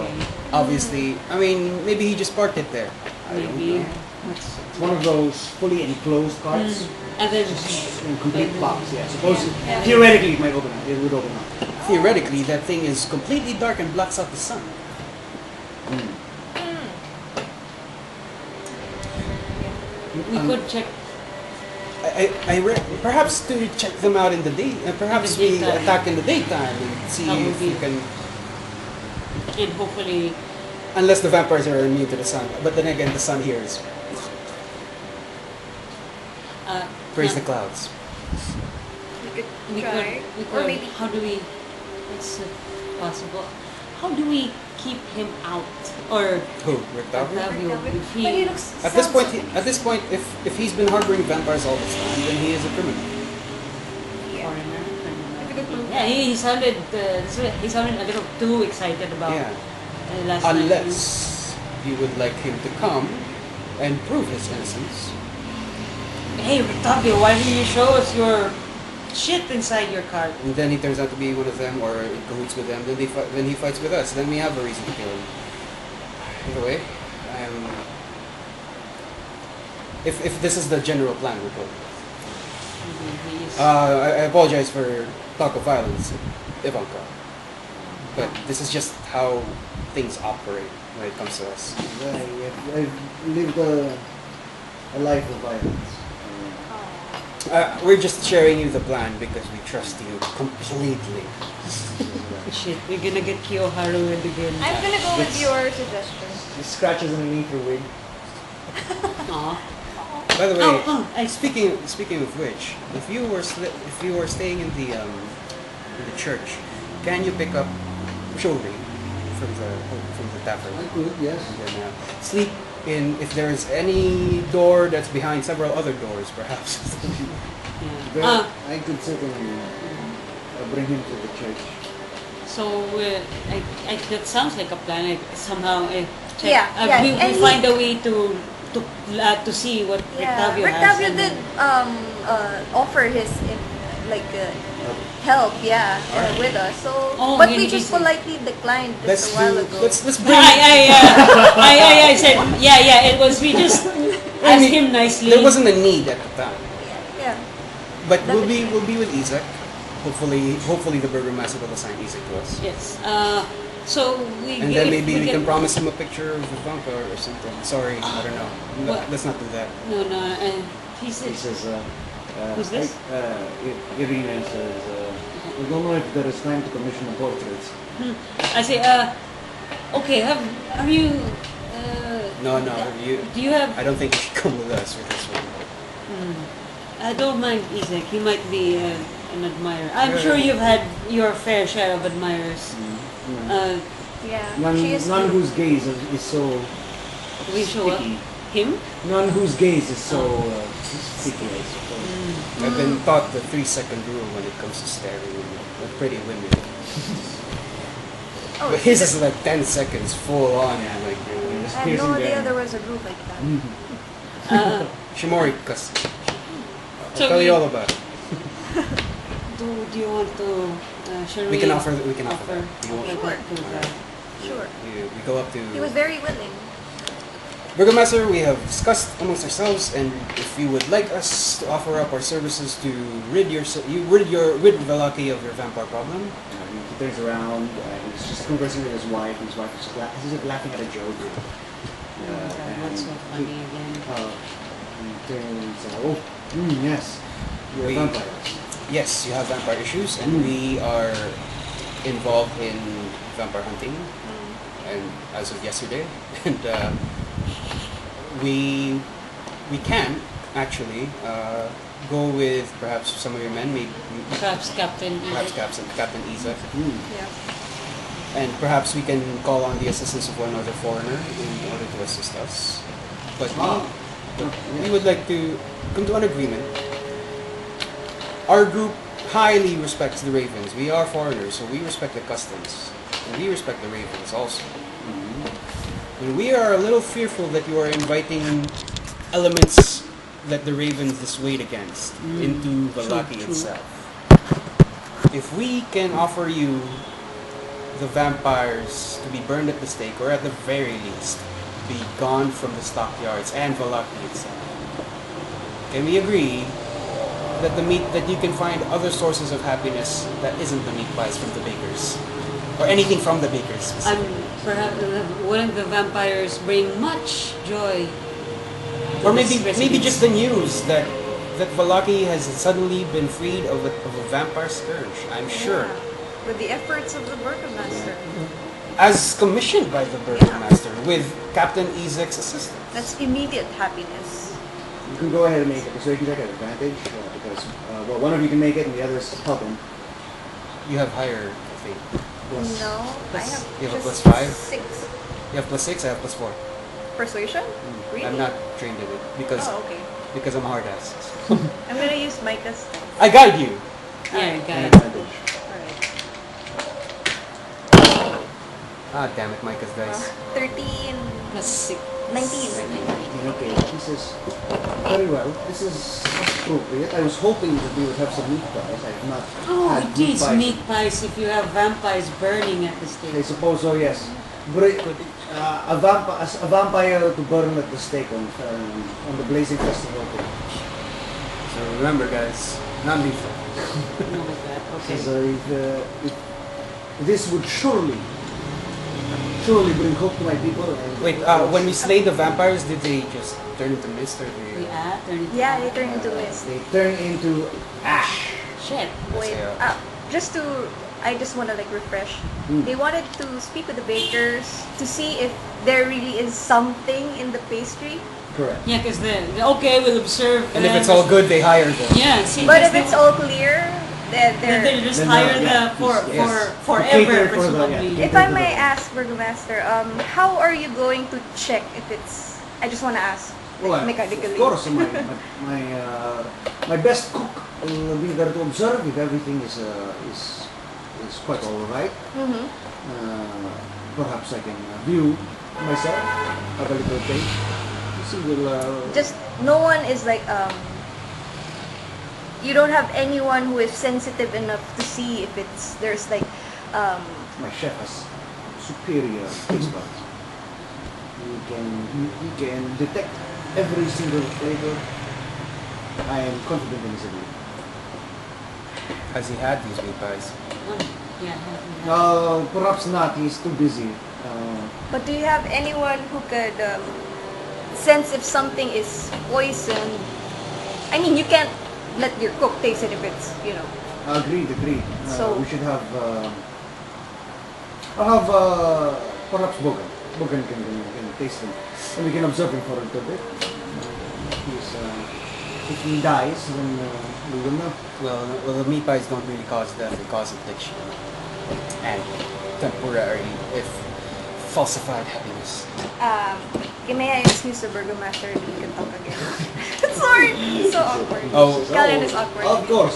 obviously, I mean, maybe he just parked it there. I don't Maybe. know. It's one of those fully enclosed carts. And then... In complete box, yeah. Suppose theoretically it might open up. It would open up. Theoretically, that thing is completely dark and blocks out the sun. We could check... Perhaps to check them out in the day. Perhaps In the we daytime. attack in the daytime and see That would if be- we can. And hopefully... Unless the vampires are immune to the sun. But then again, the sun here is praise the clouds. We could We try. could, Or maybe. how do we, it's possible, how do we keep him out? Or Who? Rictavio? Octavio, if But he he, looks. At this point, sounds- at this point, if he's been harboring vampires all this time, then he is a criminal. Yeah. foreigner, If you could prove yeah, he sounded, he sounded a little too excited about Yeah. last night. Unless you would like him to come and prove his innocence. Hey, Octavio, why don't you show us your shit inside your car? And then he turns out to be one of them or in cahoots with them. Then he fights with us. Then we have a reason to kill him. Either way, if this is the general plan we're going with. He is- I apologize for talk of violence, Ivanka. But this is just how things operate when it comes to us. I've lived a life of violence. We're just sharing you the plan because we trust you completely. Shit, we're gonna get Kiyoharu again. I'm gonna go with your suggestion. The scratches underneath your wig. Aw. By the way, I speaking of which, if you were staying in the church, can you pick up Shuri from the tavern? I could, yes. And then, sleep in if there is any door that's behind several other doors, perhaps. But Ah. I could certainly bring him to the church. So that sounds like a plan. Like somehow, check, Yeah, yeah, we and find a way to see what Yeah, Rictavio has. Rictavio and- did offer his help, yeah, with us. So, Oh, but he we did just say- politely declined this a while ago. let's bring. I said, yeah, it was, we just asked him nicely. There wasn't a need at the time, Yeah. but we'll be with Isaac. Hopefully the burgomaster will assign Isaac to us. Yes. So we And if then maybe we can promise him a picture of Ivanka or something. Sorry, I don't know. What? Let's not do that. No, he He said, says, Who's this? Irina says, we don't know if there is time to commission the portraits. I say, okay, have you, No, you. do you have, I don't think you should come with us for this one. I don't mind Isaac, he might be an admirer. I'm sure you've had your fair share of admirers. Yeah. None, She is none whose gaze is so We show up. sticky. Him? None whose gaze is so sticky, I suppose. I've been taught the 3-second rule when it comes to staring at pretty women. Oh, But his is like 10 seconds full on. Like, I had piercing no idea them. there was a group like that. Shimori, because So I'll tell you all about it. Do you want to, shall We can offer that. Do you want? offer that to the... Sure. We go up to He was very willing. Burgomaster. We have discussed amongst ourselves, and if you would like us to offer up our services to rid Velaki of your vampire problem, He turns around, he's just conversing with his wife. His wife is just he's just laughing at a joke. What's so funny again? He turns, yes, you're We- vampires. yes, you have vampire issues, and we are involved in vampire hunting, and as of yesterday, and we can actually go with perhaps some of your men, maybe Perhaps Captain perhaps Isaac. Captain Isaac, Yeah. and perhaps we can call on the assistance of one other foreigner in order to assist us. but we would like to come to an agreement. Our group highly respects the Ravens. We are foreigners, so we respect the customs. And we respect the Ravens also. And we are a little fearful that you are inviting elements that the Ravens dissuade against into Vallaki itself. If we can offer you the vampires to be burned at the stake, or at the very least, be gone from the stockyards and Vallaki itself, can we agree that you can find other sources of happiness that isn't the meat pies from the bakers, or anything from the bakers? Perhaps wouldn't the vampires bring much joy? Or maybe just the news that Vallaki has suddenly been freed of a vampire scourge. I'm sure, With the efforts of the burgomaster. as commissioned by the burgomaster with Captain Ezek's assistance. That's immediate happiness. You can go ahead and make a persuasion check at advantage because well, one of you can make it and the other is helping. You have higher faith. No, I have You have a just +5? 6. You have +6. I have +4. Persuasion? Really? I'm not trained in it because Oh, okay. I'm hard ass. I'm gonna use Micah's. I guide you. Yeah, An guys. advantage. Alright. Ah, damn it, Micah's dice. 13, +6. 19. Okay, he says, very well, this is appropriate. I was hoping that we would have some meat pies. I have not Oh, had it is pies. meat pies if you have vampires burning at the I stake. suppose so, yes. A vampire to burn at the stake on the Blazing Festival. So remember, guys, non-lethal. No, that. Okay. Says, if this would surely bring hope to my people. And Wait, when we slay the vampires, did they just turn into mist or We they? add, turn it Yeah, they turn into mist. They turn into ash. Shit. Wait, That's I just want to like refresh. Mm. They wanted to speak with the bakers to see if there really is something in the pastry. Correct. Yeah, because okay, we'll observe. And if it's all good, they hire them. Yeah, see. But if because it's all clear, then then they're. they just Then hire yeah, the for yes. forever, Cater for the- presumably. yeah. If I may ask, Burgomaster, how are you going to check if it's? I just want to ask. Well, mechanically. of course, my best cook will be there to observe if everything is quite all right. Mm-hmm. Perhaps I can view myself, have a little taste. See, Just no one is like you don't have anyone who is sensitive enough to see if there's like my chef has superior taste buds. He can detect every single flavor. I am confident in his ability. Has he had these meat pies? Yeah. Perhaps not. He's too busy. But do you have anyone who could sense if something is poisoned? I mean, you can't let your cook taste it if it's, Agreed. So- We should have. I'll have perhaps Bogan. Bogan can taste him, and we can observe him for a little bit. If he dies, then we will know. Well, the meat pies don't really cause death; they cause affliction and temporary, if falsified happiness. May I excuse the Burgomaster and we can talk again? Sorry, it's so awkward. Oh. Callan is awkward. Of course.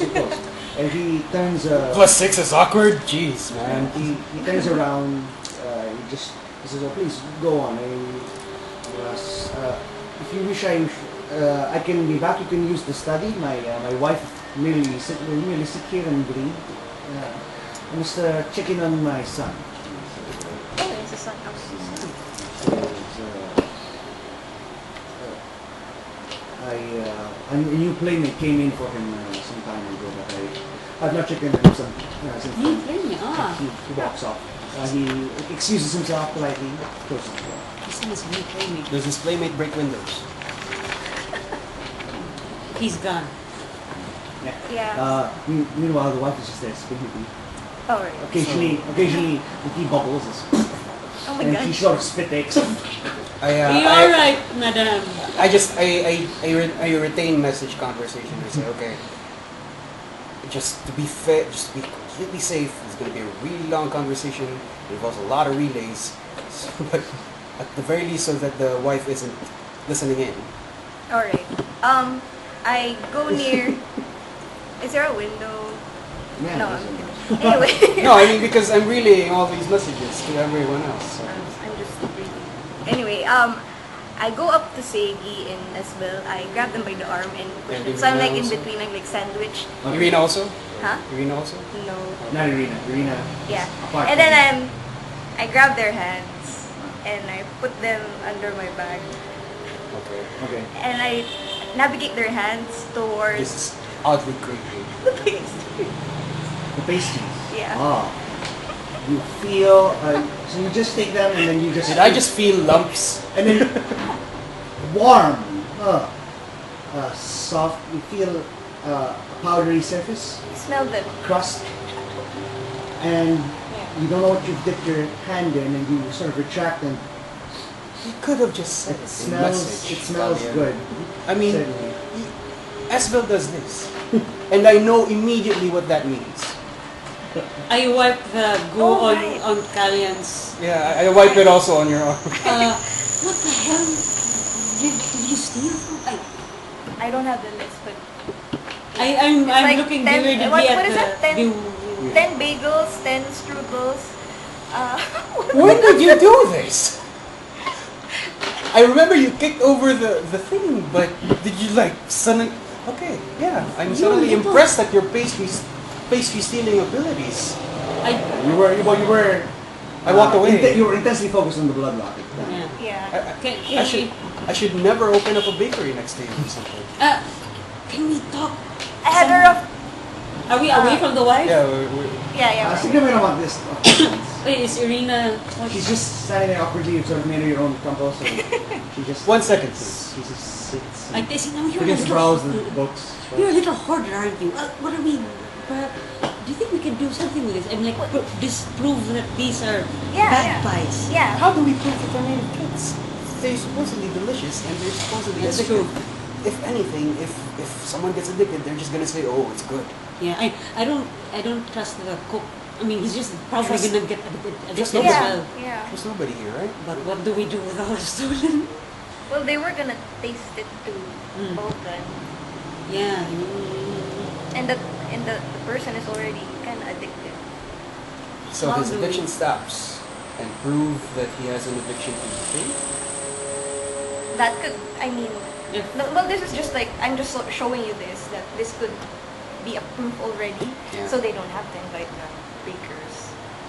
And he turns. +6 is awkward. Jeez, man. And he turns around. He says, "Oh, please go on. If you wish, I can be back. You can use the study. My wife will merely sit here and breathe. I must check in on my son." Oh, it's a son. A new playmate came in for him some time ago, but I've not checked in on him since New playmate, he walks off. He excuses himself politely, closes the door. This is a new playmate. Does this playmate break windows? He's gone. Yeah. Meanwhile, the wife is just there speaking. Oh, right. Occasionally, the tea bubbles, Oh my and god. she sort of spit takes. You're alright, madam. I retain message conversation. I say, okay, just to be fair, just to be completely safe, it's going to be a really long conversation. It involves a lot of relays, but at the very least, so that the wife isn't listening in. Alright. I go near. Is there a window? Yeah, No, that's I'm it. kidding. Anyway. No, I mean because I'm relaying all these messages to everyone else. So. I'm just reading. Anyway, I go up to Segi in Esbel. I grab them by the arm and push And them. So I'm like in also? between, I'm like sandwich. Okay. Irina also? Huh? Irina also? No. Not Irina. Irina. Yeah. Apart And from- then I grab their hands and I put them under my bag Okay. Okay. and I navigate their hands towards This is oddly creepy. the pastry. The pastries. Yeah. Ah. You feel. So you just take them and then you just. Did I just feel lumps? And then warm. Soft. You feel a powdery surface, Smell them. crust, and you don't know what you've dipped your hand in, and you sort of retract them. You could have just said It it in smells. message. It smells Italian. good. I mean, Certainly. Esbel does this. And I know immediately what that means. I wiped the goo Oh, on right. on Callian's. Yeah, I wipe it also on your arm. What the hell did you steal from? I don't have the list, but I'm like looking 10 weirdly what at is that? 10 the 10 bagels, 10 strudels. When did you do this? I remember you kicked over the thing, but did you like suddenly? Okay, yeah, I'm suddenly little- impressed at your pastry stealing abilities. You were. I walked away. You were intensely focused on the blood locket. yeah. Yeah. I should never open up a bakery next to you or something. Can we talk? I had a rough. Are we away from the wife? Yeah, we're Yeah. Sige naman about this. Wait, is Irina? She's just standing there awkwardly. You sort of made her your own campo, so she just. 1 second, please. She just sits. I guess now you're a Begins to little, browse the books. you're a little hoarder, aren't you? What are we? Do you think we can do something with this? I'm like disprove that these are Yeah, bad yeah. pies. Yeah. How do we prove that they're made of kids? They're supposedly delicious and they're supposedly That's addictive. true. If anything, if someone gets addicted, they're just gonna say, "Oh, it's good." Yeah, I don't trust the cook. I mean, he's just probably Trust- gonna get addicted as nobody. well. Yeah. There's nobody here, right? But what do we do with our stolen? Well, they were gonna taste it too, both then. Yeah. And the person is already kind of addicted. So How his do we- addiction stops and prove that he has an addiction to drink. That could, I mean, If, no, well, this is just like, I'm just showing you this, that this could be a proof already, Yeah. so they don't have to invite the bakers.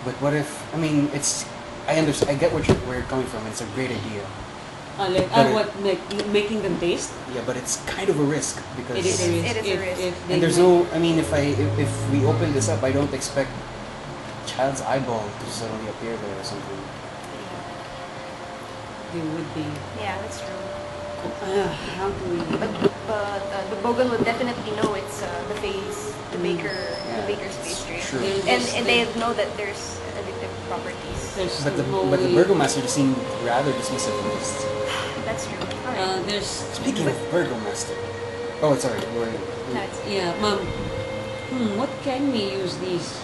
But what if? I mean, it's. I understand. I get where you're coming from. It's a great idea. like making them taste? Yeah, but it's kind of a risk because. It is a risk. It is a risk. they And there's might- no. I mean, if we open this up, I don't expect child's eyeball to suddenly appear there or something. They would be. Yeah, that's true. How do we? But the Bogan would definitely know it's the baker's pastry. True. And they know that there's addictive properties. There's But the no but the way- burgomaster just seemed rather dismissive of this. That's true. Alright. There's Speaking of burgomaster. Oh, sorry. No, it's- yeah, mom. What can we use these?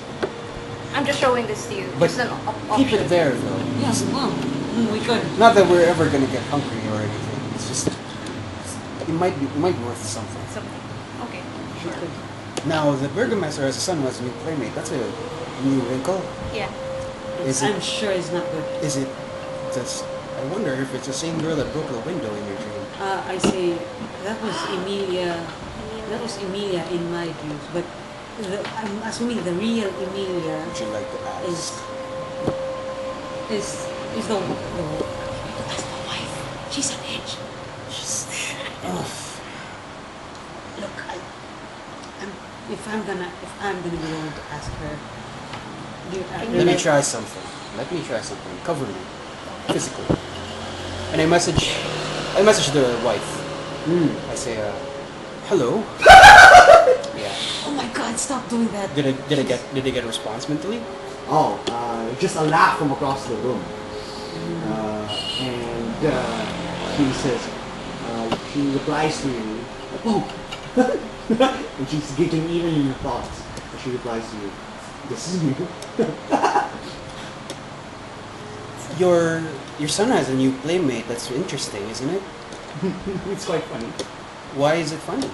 I'm just showing this to you. But just an keep option. it there though. Yes, mom. We could. Not that we're ever gonna get hungry or anything. It's just it might be worth something. Something. Okay. We could. Now the burgomaster has a son who has a new playmate. That's a new wrinkle. Yeah. Is I'm it? sure it's not good. Is it? Just I wonder if it's the same girl that broke the window in your dream. I say that was Emilia. That was Emilia in my dreams, but I'm assuming the real Emilia Would you like to ask? is the that's the wife. She's an edge. Look, if I'm gonna be the one to ask her, Let me try something. Cover me physically. And I message the wife. I say, hello. Yeah. oh my God, stop doing that. Did I get a response mentally? Oh, just a laugh from across the room. And she says, she replies to you, oh, and she's giggling even in her thoughts. And she replies to you, this is you. Your son has a new playmate. That's interesting, isn't it? It's quite funny. Why is it funny?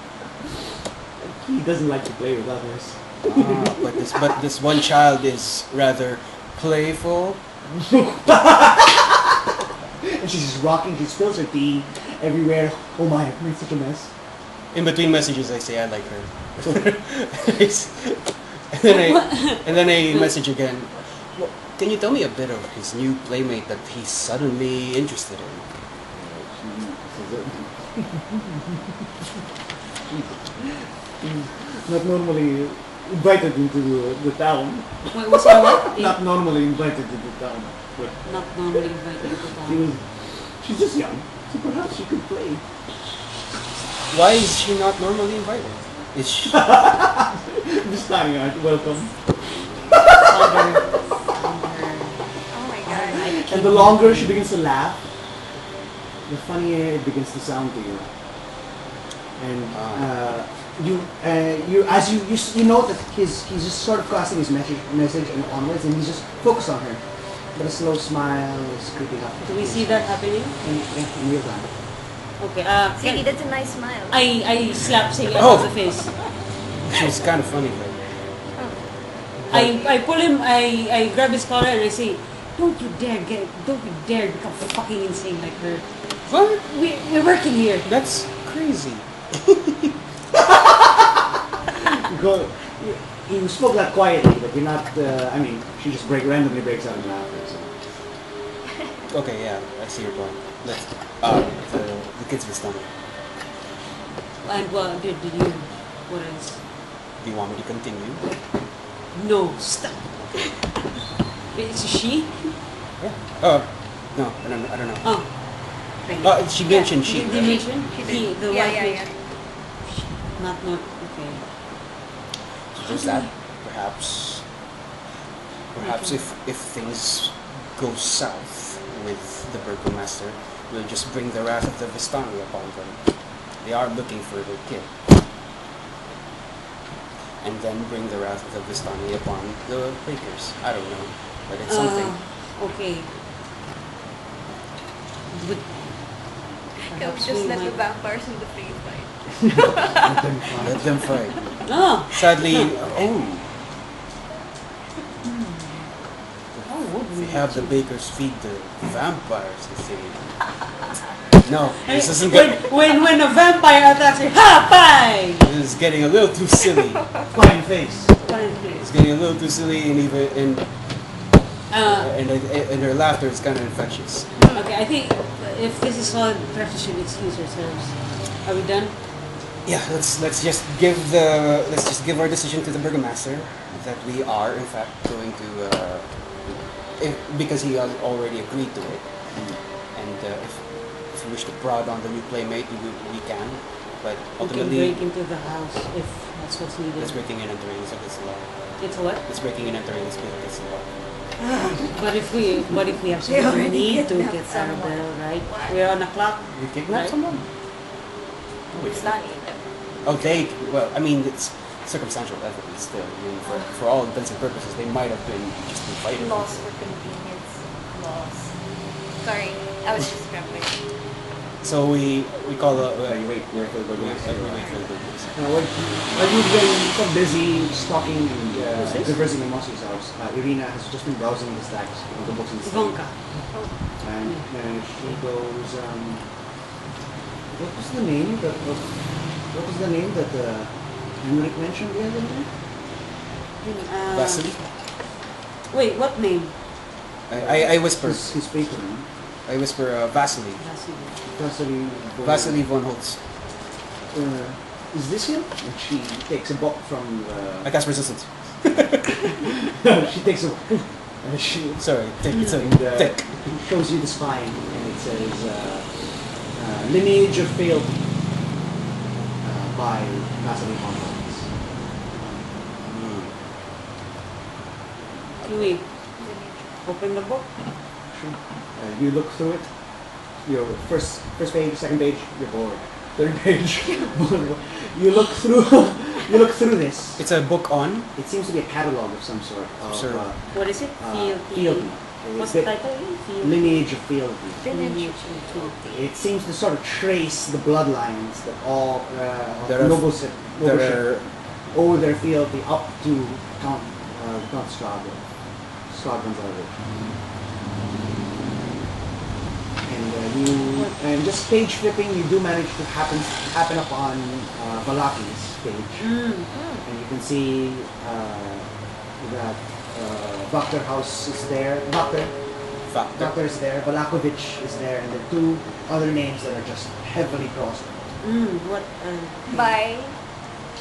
He doesn't like to play with others. But this one child is rather playful. And she's just rocking. She spills her tea everywhere. Oh my, I've made such a mess. In between messages, I say I like her. and then I message again. Well, can you tell me a bit of his new playmate that he's suddenly interested in? Not normally invited into the town. Wait, what's your what? Not normally invited to the town. But Not normally invited to town. she's just young, so perhaps she could play. Why is she not normally invited? Is she? Just standing out, welcome. Oh my god. And the longer she begins to laugh, the funnier it begins to sound to you. And you note that he's just sort of casting his message and onwards, and he's just focused on her. But a slow smile is creeping up. Do we see that happening? In real time. Okay. Sige, that's a nice smile. I slap Sige Oh. across the face. She's kind of funny, right? I pull him. I grab his collar and I say, don't you dare become fucking insane like her. What? We're working here. That's crazy. You spoke that quietly, but you're not. She just randomly breaks out in laughter. So. Okay, yeah, I see your point. Let's the kids were stomach. And what did you? What else? Do you want me to continue? No, stop. It's a she? Yeah. No, I don't know. Oh. Thank you. She mentioned she. Did you mention? She The did. wife Yeah. mentioned. Not okay. Just that, perhaps if things go south with the burgomaster, we'll just bring the wrath of the Vistani upon them. They are looking for their kid. And then bring the wrath of the Vistani upon the Quakers. I don't know, but it's something. Okay. But Can we just let the vampires in the free fight? Let them fight. oh, Sadly, we have the bakers feed the vampires, you see. No, this isn't good. when a vampire attacks you, ha, bye! This is getting a little too silly. Fine face. It's getting a little too silly, and her laughter is kind of infectious. Okay, I think if this is all, perhaps we should excuse ourselves. Are we done? Yeah, let's just give our decision to the burgomaster that we are in fact going to because he has already agreed to it, and if we wish to prod on the new playmate, we can, but We can ultimately break into the house if that's what's needed. it's breaking and entering is against the law. It's a what? It's breaking and entering is against the law. But if we They absolutely already need to kidnapped get someone. Arabelle, right? We're on a clock. We kidnapped Right. someone? It's not Well, I mean, it's circumstantial evidence still. I mean, for all intents and purposes, they might have been just been fighting. Loss for convenience. Loss. Sorry, I was just grabbing. So we call You wait for the burgomaster. we wait for the burgomaster. While you've been so busy stalking and Who's this? traversing the monster's house, Irina has just been browsing the stacks of the books in the Ivonka. And she goes, what was the name that Henrik mentioned the other day? Vasily? Wait, what name? I whisper. His paper name. I whisper Vasily. Vasily. Vasily von Holtz. Is this him? And she takes a book from I cast resistance. she takes a Sorry, thick. It's and, thick. shows you the spine, and it says lineage of fealty by Vasily von Holtz. Can we open the book? You look through it. Your first page, second page, you're bored. Third page, you look through this. It's a book on. It seems to be a catalog of some sort. Sure. What is it? Fealty. What's the title again? Fealty. Lineage of Fealty. Lineage of Fealty. It seems to sort of trace the bloodlines that all There are- nobles There are owe their fealty up to Count Strahd. Strahd Gonzalez. And just page flipping, you do manage to happen upon Valaki's page, and you can see that Vakter House is there. Vakter is there. Valakovich is there, and the two other names that are just heavily crossed. What? By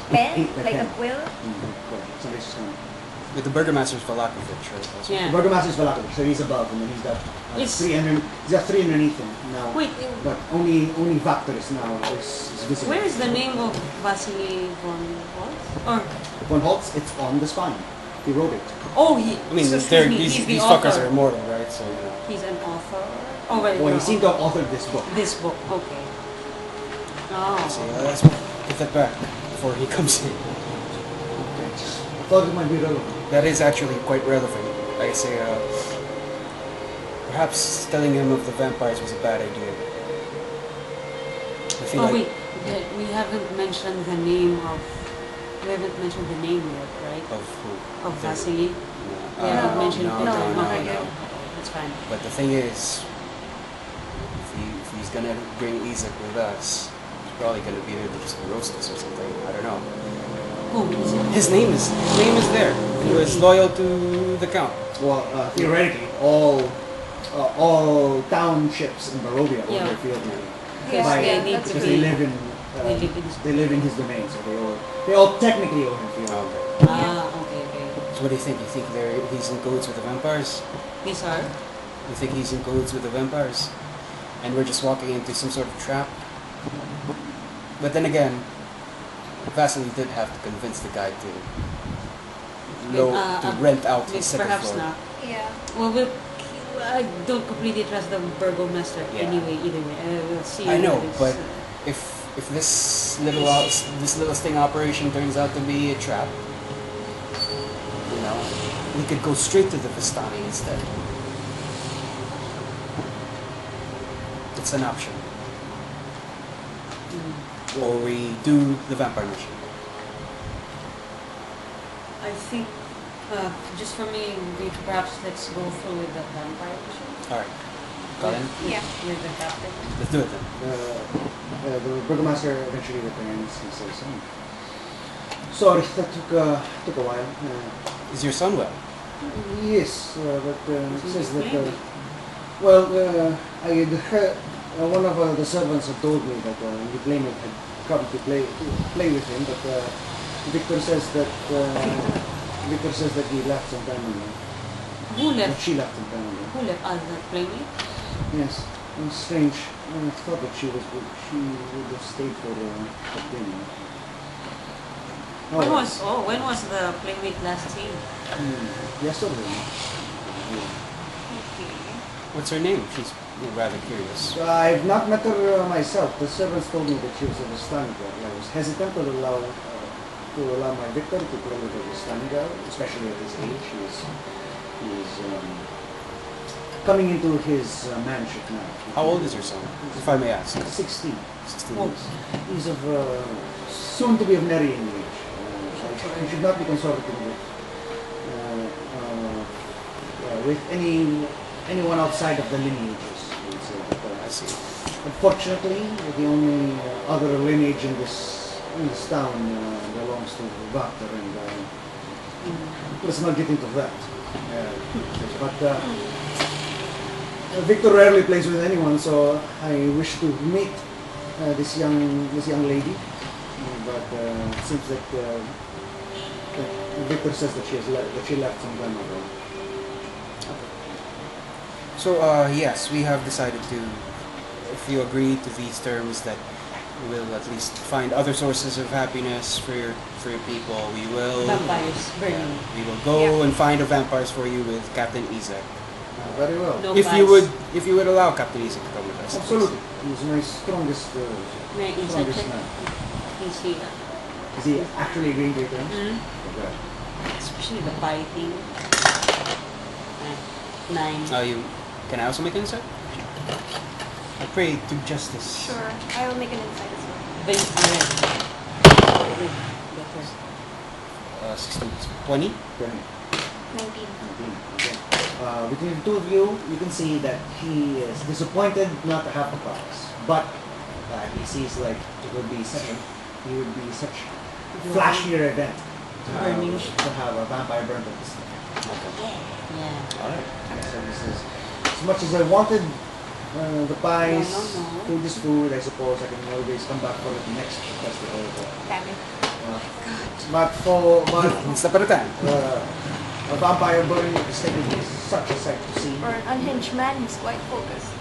pen, By like pen. a quill. Somebody's just gonna. with the Burgomaster's Valakovich, right? Also. Yeah. The Burgomaster is Valakovich, so he's above, and then he's got It's- he's got three underneath him now. Wait, But only Vakter is now is visible. where is the name of Vasily von Holtz? Or Von Holtz? It's on the spine. He wrote it. oh, he. I mean, so these, he's the these fuckers author. are immortal, right? So, you know. He's an author. Oh, right. Well, no, he seemed to have authored this book. this book. Okay. See, Oh. let's put that back before he comes in. I thought it might be relevant. That is actually quite relevant. Like I say, perhaps telling him of the vampires was a bad idea. I feel Oh like wait, we haven't mentioned the name of. We haven't mentioned the name yet, right? of who? Of Vasily. We Uh, haven't mentioned no, it. no, no, Okay, no. that's fine. But the thing is, if he's gonna bring Isaac with us, he's probably gonna be there to just roast us or something. I don't know. Who is it? His name is there. He was loyal to the count. Well, theoretically, all townships in Barovia own Yeah. their field now. Yeah, By- they need because to they be- live in they live in his- they live in his domain, so they all technically own him field. Okay. Okay. So what do you think? You think he's in cahoots with the vampires? These are. You think he's in cahoots with the vampires? And we're just walking into some sort of trap? But then again, Vasily did have to convince the guy to rent out his second Perhaps floor. not. Yeah. Well, I don't completely trust the Burgomaster Yeah. anyway. Either way, we'll see. I know, what is, but if this little sting operation turns out to be a trap, you know, we could go straight to the Vistani instead. It's an option. Or we do the vampire mission. I think just for me, perhaps let's go through with the vampire mission. Alright. Colin? Yeah. With the captain. Let's do it then. The Burgomaster eventually returns. He says, "Sorry, that took a while. Is your son well? Yes, but he says that. Maybe. I had heard one of the servants had told me that the playmate had come to play with him, but Victor says that he left some time ago. Who That left? she left some time ago. Who left? The playmate? Yes, it was strange. I thought that she would have stayed for dinner. When was the playmate last seen? Yesterday. What's her name? She's rather curious. I've not met her myself. The servants told me that she was a Vistani girl. I was hesitant to allow my Victor to play with a Vistani girl, especially at his age. He is coming into his manship now. How old is your son, if I may ask? 16. 16 Oh. years. He's of soon to be of marrying age. He should not be consorting with anyone outside of the lineages. I would say. I see. Unfortunately, the only other lineage in this town belongs to Vakter, and let's not get into that. But Victor rarely plays with anyone, so I wish to meet this young lady. But it seems that Victor says that she left some time ago. So, yes, we have decided to, if you agree to these terms, that we will at least find other sources of happiness for your people. We will. Vampires burning. We will go and find the vampires for you with Captain Isaac. Very well. No If bias. you would allow Captain Isaac to come with us. Absolutely. He's my strongest May I inside check? man. Is he? Is he actually agreeing to it? Mm. Okay. Especially the biting. 9. Can I also make an insight? I pray to justice. Sure. I will make an insight as well. Vince, better. 16, 20? 19. Okay. Between the two of you, you can see that he is disappointed not to have the prize. But he sees like it would be such flashier event to have a vampire burnt at this time. Okay. Yeah. Alright. So this is, as much as I wanted the pies, No. food is food, I suppose I can always come back for the next festival. Damn it. But One step at a time. a vampire burning at the stake is such a sight to see. For an unhinged man, he's quite focused.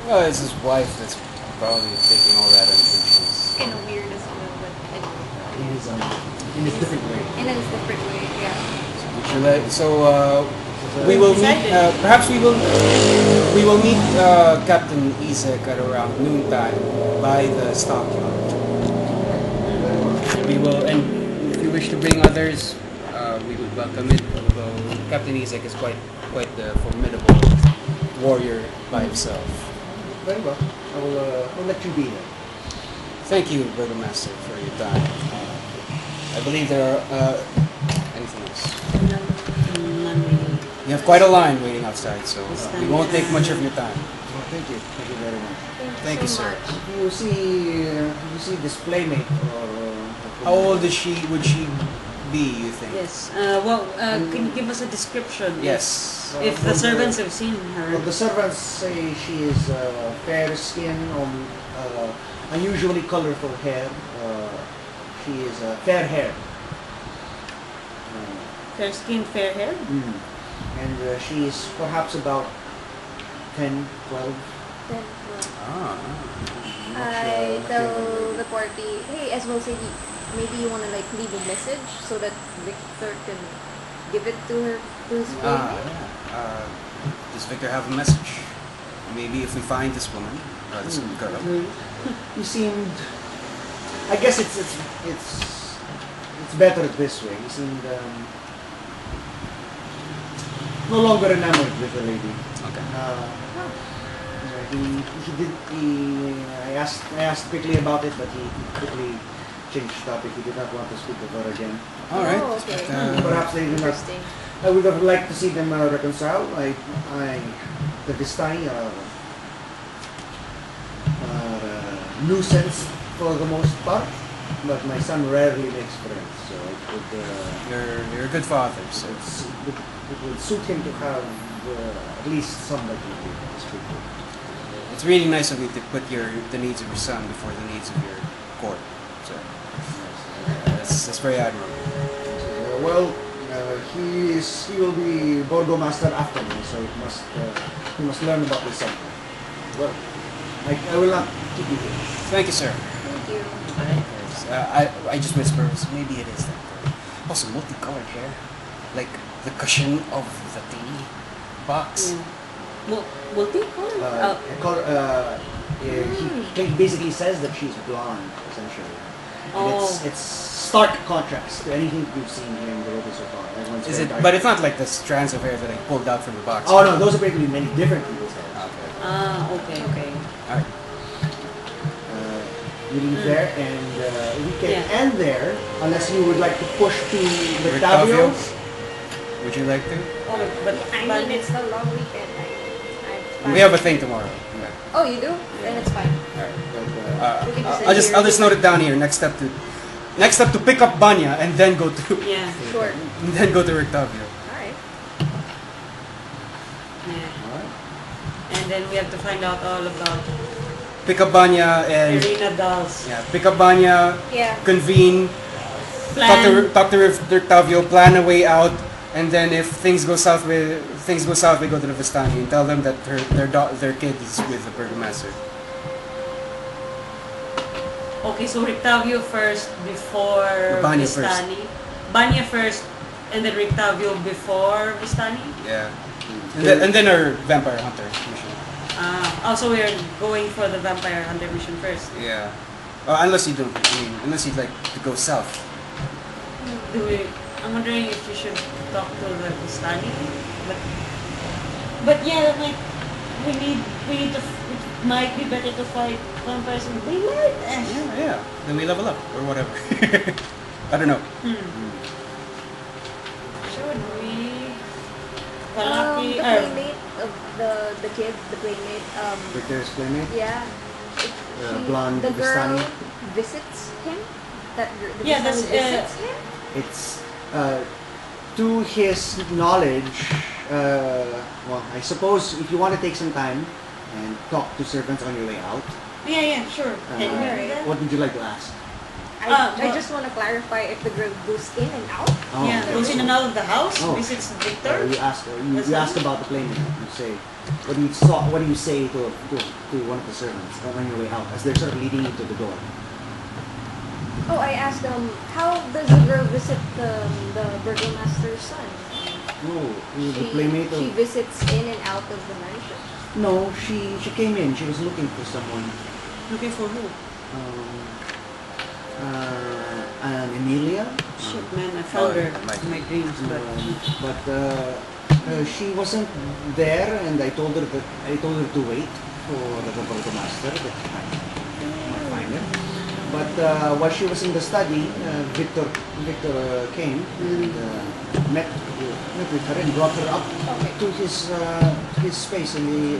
Well, it's his wife that's probably taking all that attention. Kind of weird as well, but anyway. In his different way. In a different way, yeah. Would you like? So we will meet. Perhaps we will meet Captain Isaac at around noontime by the stockyard. We will, and if you wish to bring others, we would welcome it. Although Captain Isaac is quite the formidable warrior by himself. Very well. I'll let you be there. Thank you, Burgomaster, for your time. I believe there are anything else. None really. You have quite a line waiting outside, so we won't take much of your time. Well, thank you. Thank you very much. Thank you, sir. You see this playmate or How old is she? Would she be? You think? Yes. Can you give us a description? Yes. If the servants have seen her. Well, the servants say she is fair skin, unusually colorful hair. She is fair hair. Fair skin, fair hair? And she is perhaps about 10, 12. Then, Ah. I tell the party, hey, as well say, maybe you want to like leave a message so that Victor can give it to her, to his family. Yeah. Does Victor have a message? Maybe if we find this woman, this girl. You seemed. I guess it's better this way. You seemed no longer enamored with the lady. Okay. I asked quickly about it, but he quickly changed topic. He did not want to speak of her again. All right. Oh, okay. Perhaps they do not. Interesting. I would have liked to see them reconcile. The Vistani are nuisance for the most part, but my son rarely makes friends, so it would. You're a good father, so It would suit him to have at least somebody to speak with. it's really nice of you to put the needs of your son before the needs of your court. So that's very admirable. He will be Burgomaster after me, so he must learn about this something. Well, I will not keep you here. Thank you, sir. Thank you. I just whisper, so maybe it is that girl. Also, multicolored hair, like the cushion of the tea box. Yeah. Multicolored? He basically says that she's blonde, essentially. And Oh. it's stark contrast to anything you've seen here in Barovia so far. Everyone's Is very it? dark. But it's not like the strands of hair that I pulled out from the box. Oh no, those appear to be many different people's heads. Okay. Okay. All right. You leave there, and we can Yeah. end there, unless you would like to push to Rictavio? Rictavio. Would you like to? But I mean, it's a long weekend. I'm We have a thing tomorrow. Yeah. Oh, you do? Then it's fine. All right. We can just I'll end just here. I'll just note it down here. Next step to pick up Banya and then go to yeah. Sure. and then go to Rictavio. Alright. Yeah. And then we have to find out all about Pick up Banya and arena dolls. yeah, pick up Banya, Yeah. convene, Plan. talk to Rictavio, plan a way out, and then if things go south, we go to the Vistani and tell them that their kid is with the Burgomaster. Okay, so Rictavio first before Banya Vistani. Banya first and then Rictavio before Vistani? Yeah. And then our vampire hunter mission. Also we're going for the vampire hunter mission first. Yeah. Unless you'd like to go south. I'm wondering if you should talk to the Vistani. But But yeah, that might we need to. It might be better to fight vampires in daylight. Yeah. Then we level up or whatever. I don't know. Should we? The Kalaki, playmate of the kid, the playmate. Victor's playmate. Yeah. Blonde The girl Vistani. visits him. The Yeah, that's, Vistani visits him. It's to his knowledge. Well, I suppose if you want to take some time and talk to servants on your way out, yeah, sure. Can we do that? what would you like to ask? I just want to clarify if the girl goes in and out. Oh, Yeah, okay. goes in and out of the house, Oh. visits Victor. You ask about the playmate. You say, what do you say to one of the servants on your way out as they're sort of leading you to the door? Oh, I asked how does the girl visit the burgomaster's son? Oh, the playmate She of... visits in and out of the mansion. No, she came in. She was looking for someone. Looking for who? An Emilia. Shit, man, I found her like- in my dreams, but She wasn't there, and I told her to wait for the burgomaster that she might find her. But while she was in the study, Victor came and met with her and brought her up to his space in the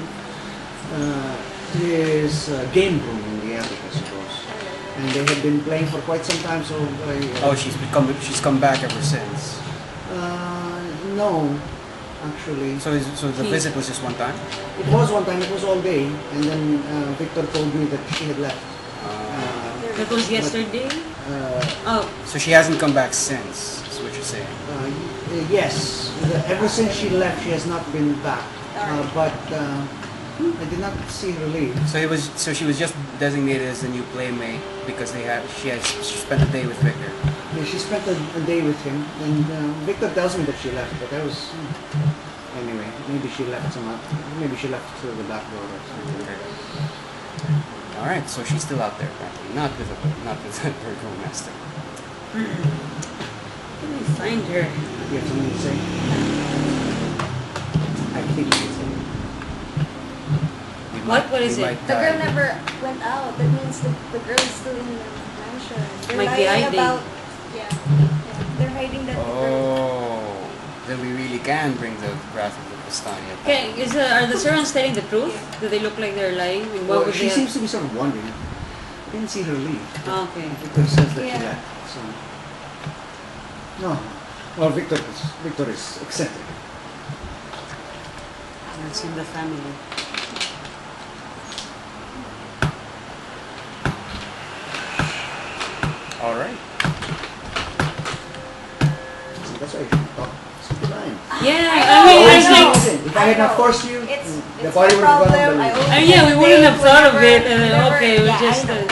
his game room in the attic, I suppose. And they had been playing for quite some time, so She's come back ever since. no, actually. So the visit was just one time. It was one time, it was all day, and then Victor told me that she had left. that was yesterday. Oh, Uh, So she hasn't come back since. Is what you're saying. yes, ever since she left, she has not been back. But I did not see her leave. So she was just designated as the new playmate because she spent a day with Victor. Yeah, she spent a day with him, and Victor tells me that she left, but I was... Anyway, maybe she left through the back door or something. Okay. All right, so she's still out there apparently, not with the burgomaster. can we find her? You have something to say? I think you can say. What is We it? might The girl die. never went out. That means the girl is still in the mansion. They're Might be lying hiding. about. Yeah. They're hiding that the girl. Oh, then we really can bring the wrath of the Vistani. Okay, are the servants telling the truth? Do they look like they're lying? I mean, what Well, would she they seems to be sort of wondering. I didn't see her leave. have? Okay. Victor says that she Yeah. left, so... No. Well, Victor is eccentric. That's in the family. All right. So that's why you should talk. Speak your mind. Yeah, I I know, mean, I it's know. like, Listen, if I had not forced you, It's the party my would have problem. gone. I But always yeah, we wouldn't have thought of it, and then, whenever- okay, we yeah, just, I know.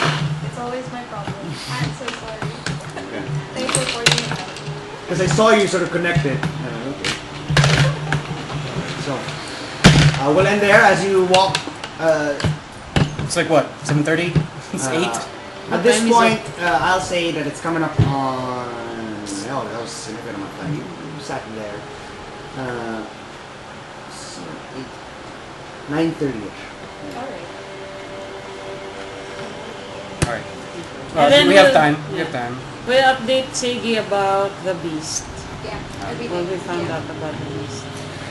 It's always my problem. I'm so sorry. Thanks for pointing it out. because I saw you sort of connected. Okay. So we'll end there as you walk. It's like what? 7:30? It's 8. At this time is point, I'll say that it's coming up on. Oh, that was a significant amount of time. You sat there. 9:30ish. Alright. All right. And then We have we'll- time. We have time. we'll update Segi about the beast. Yeah. When Everything. we found Yeah. out about the beast.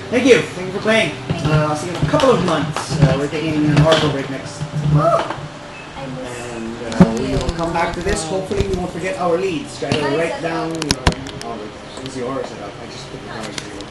Thank you. Thank you for playing. I'll see you in a couple of months. We're taking an Oracle break next month. I miss. And we will come back to this. Hopefully, we won't forget our leads. Try to write down. It's yours. I just put the cards for you.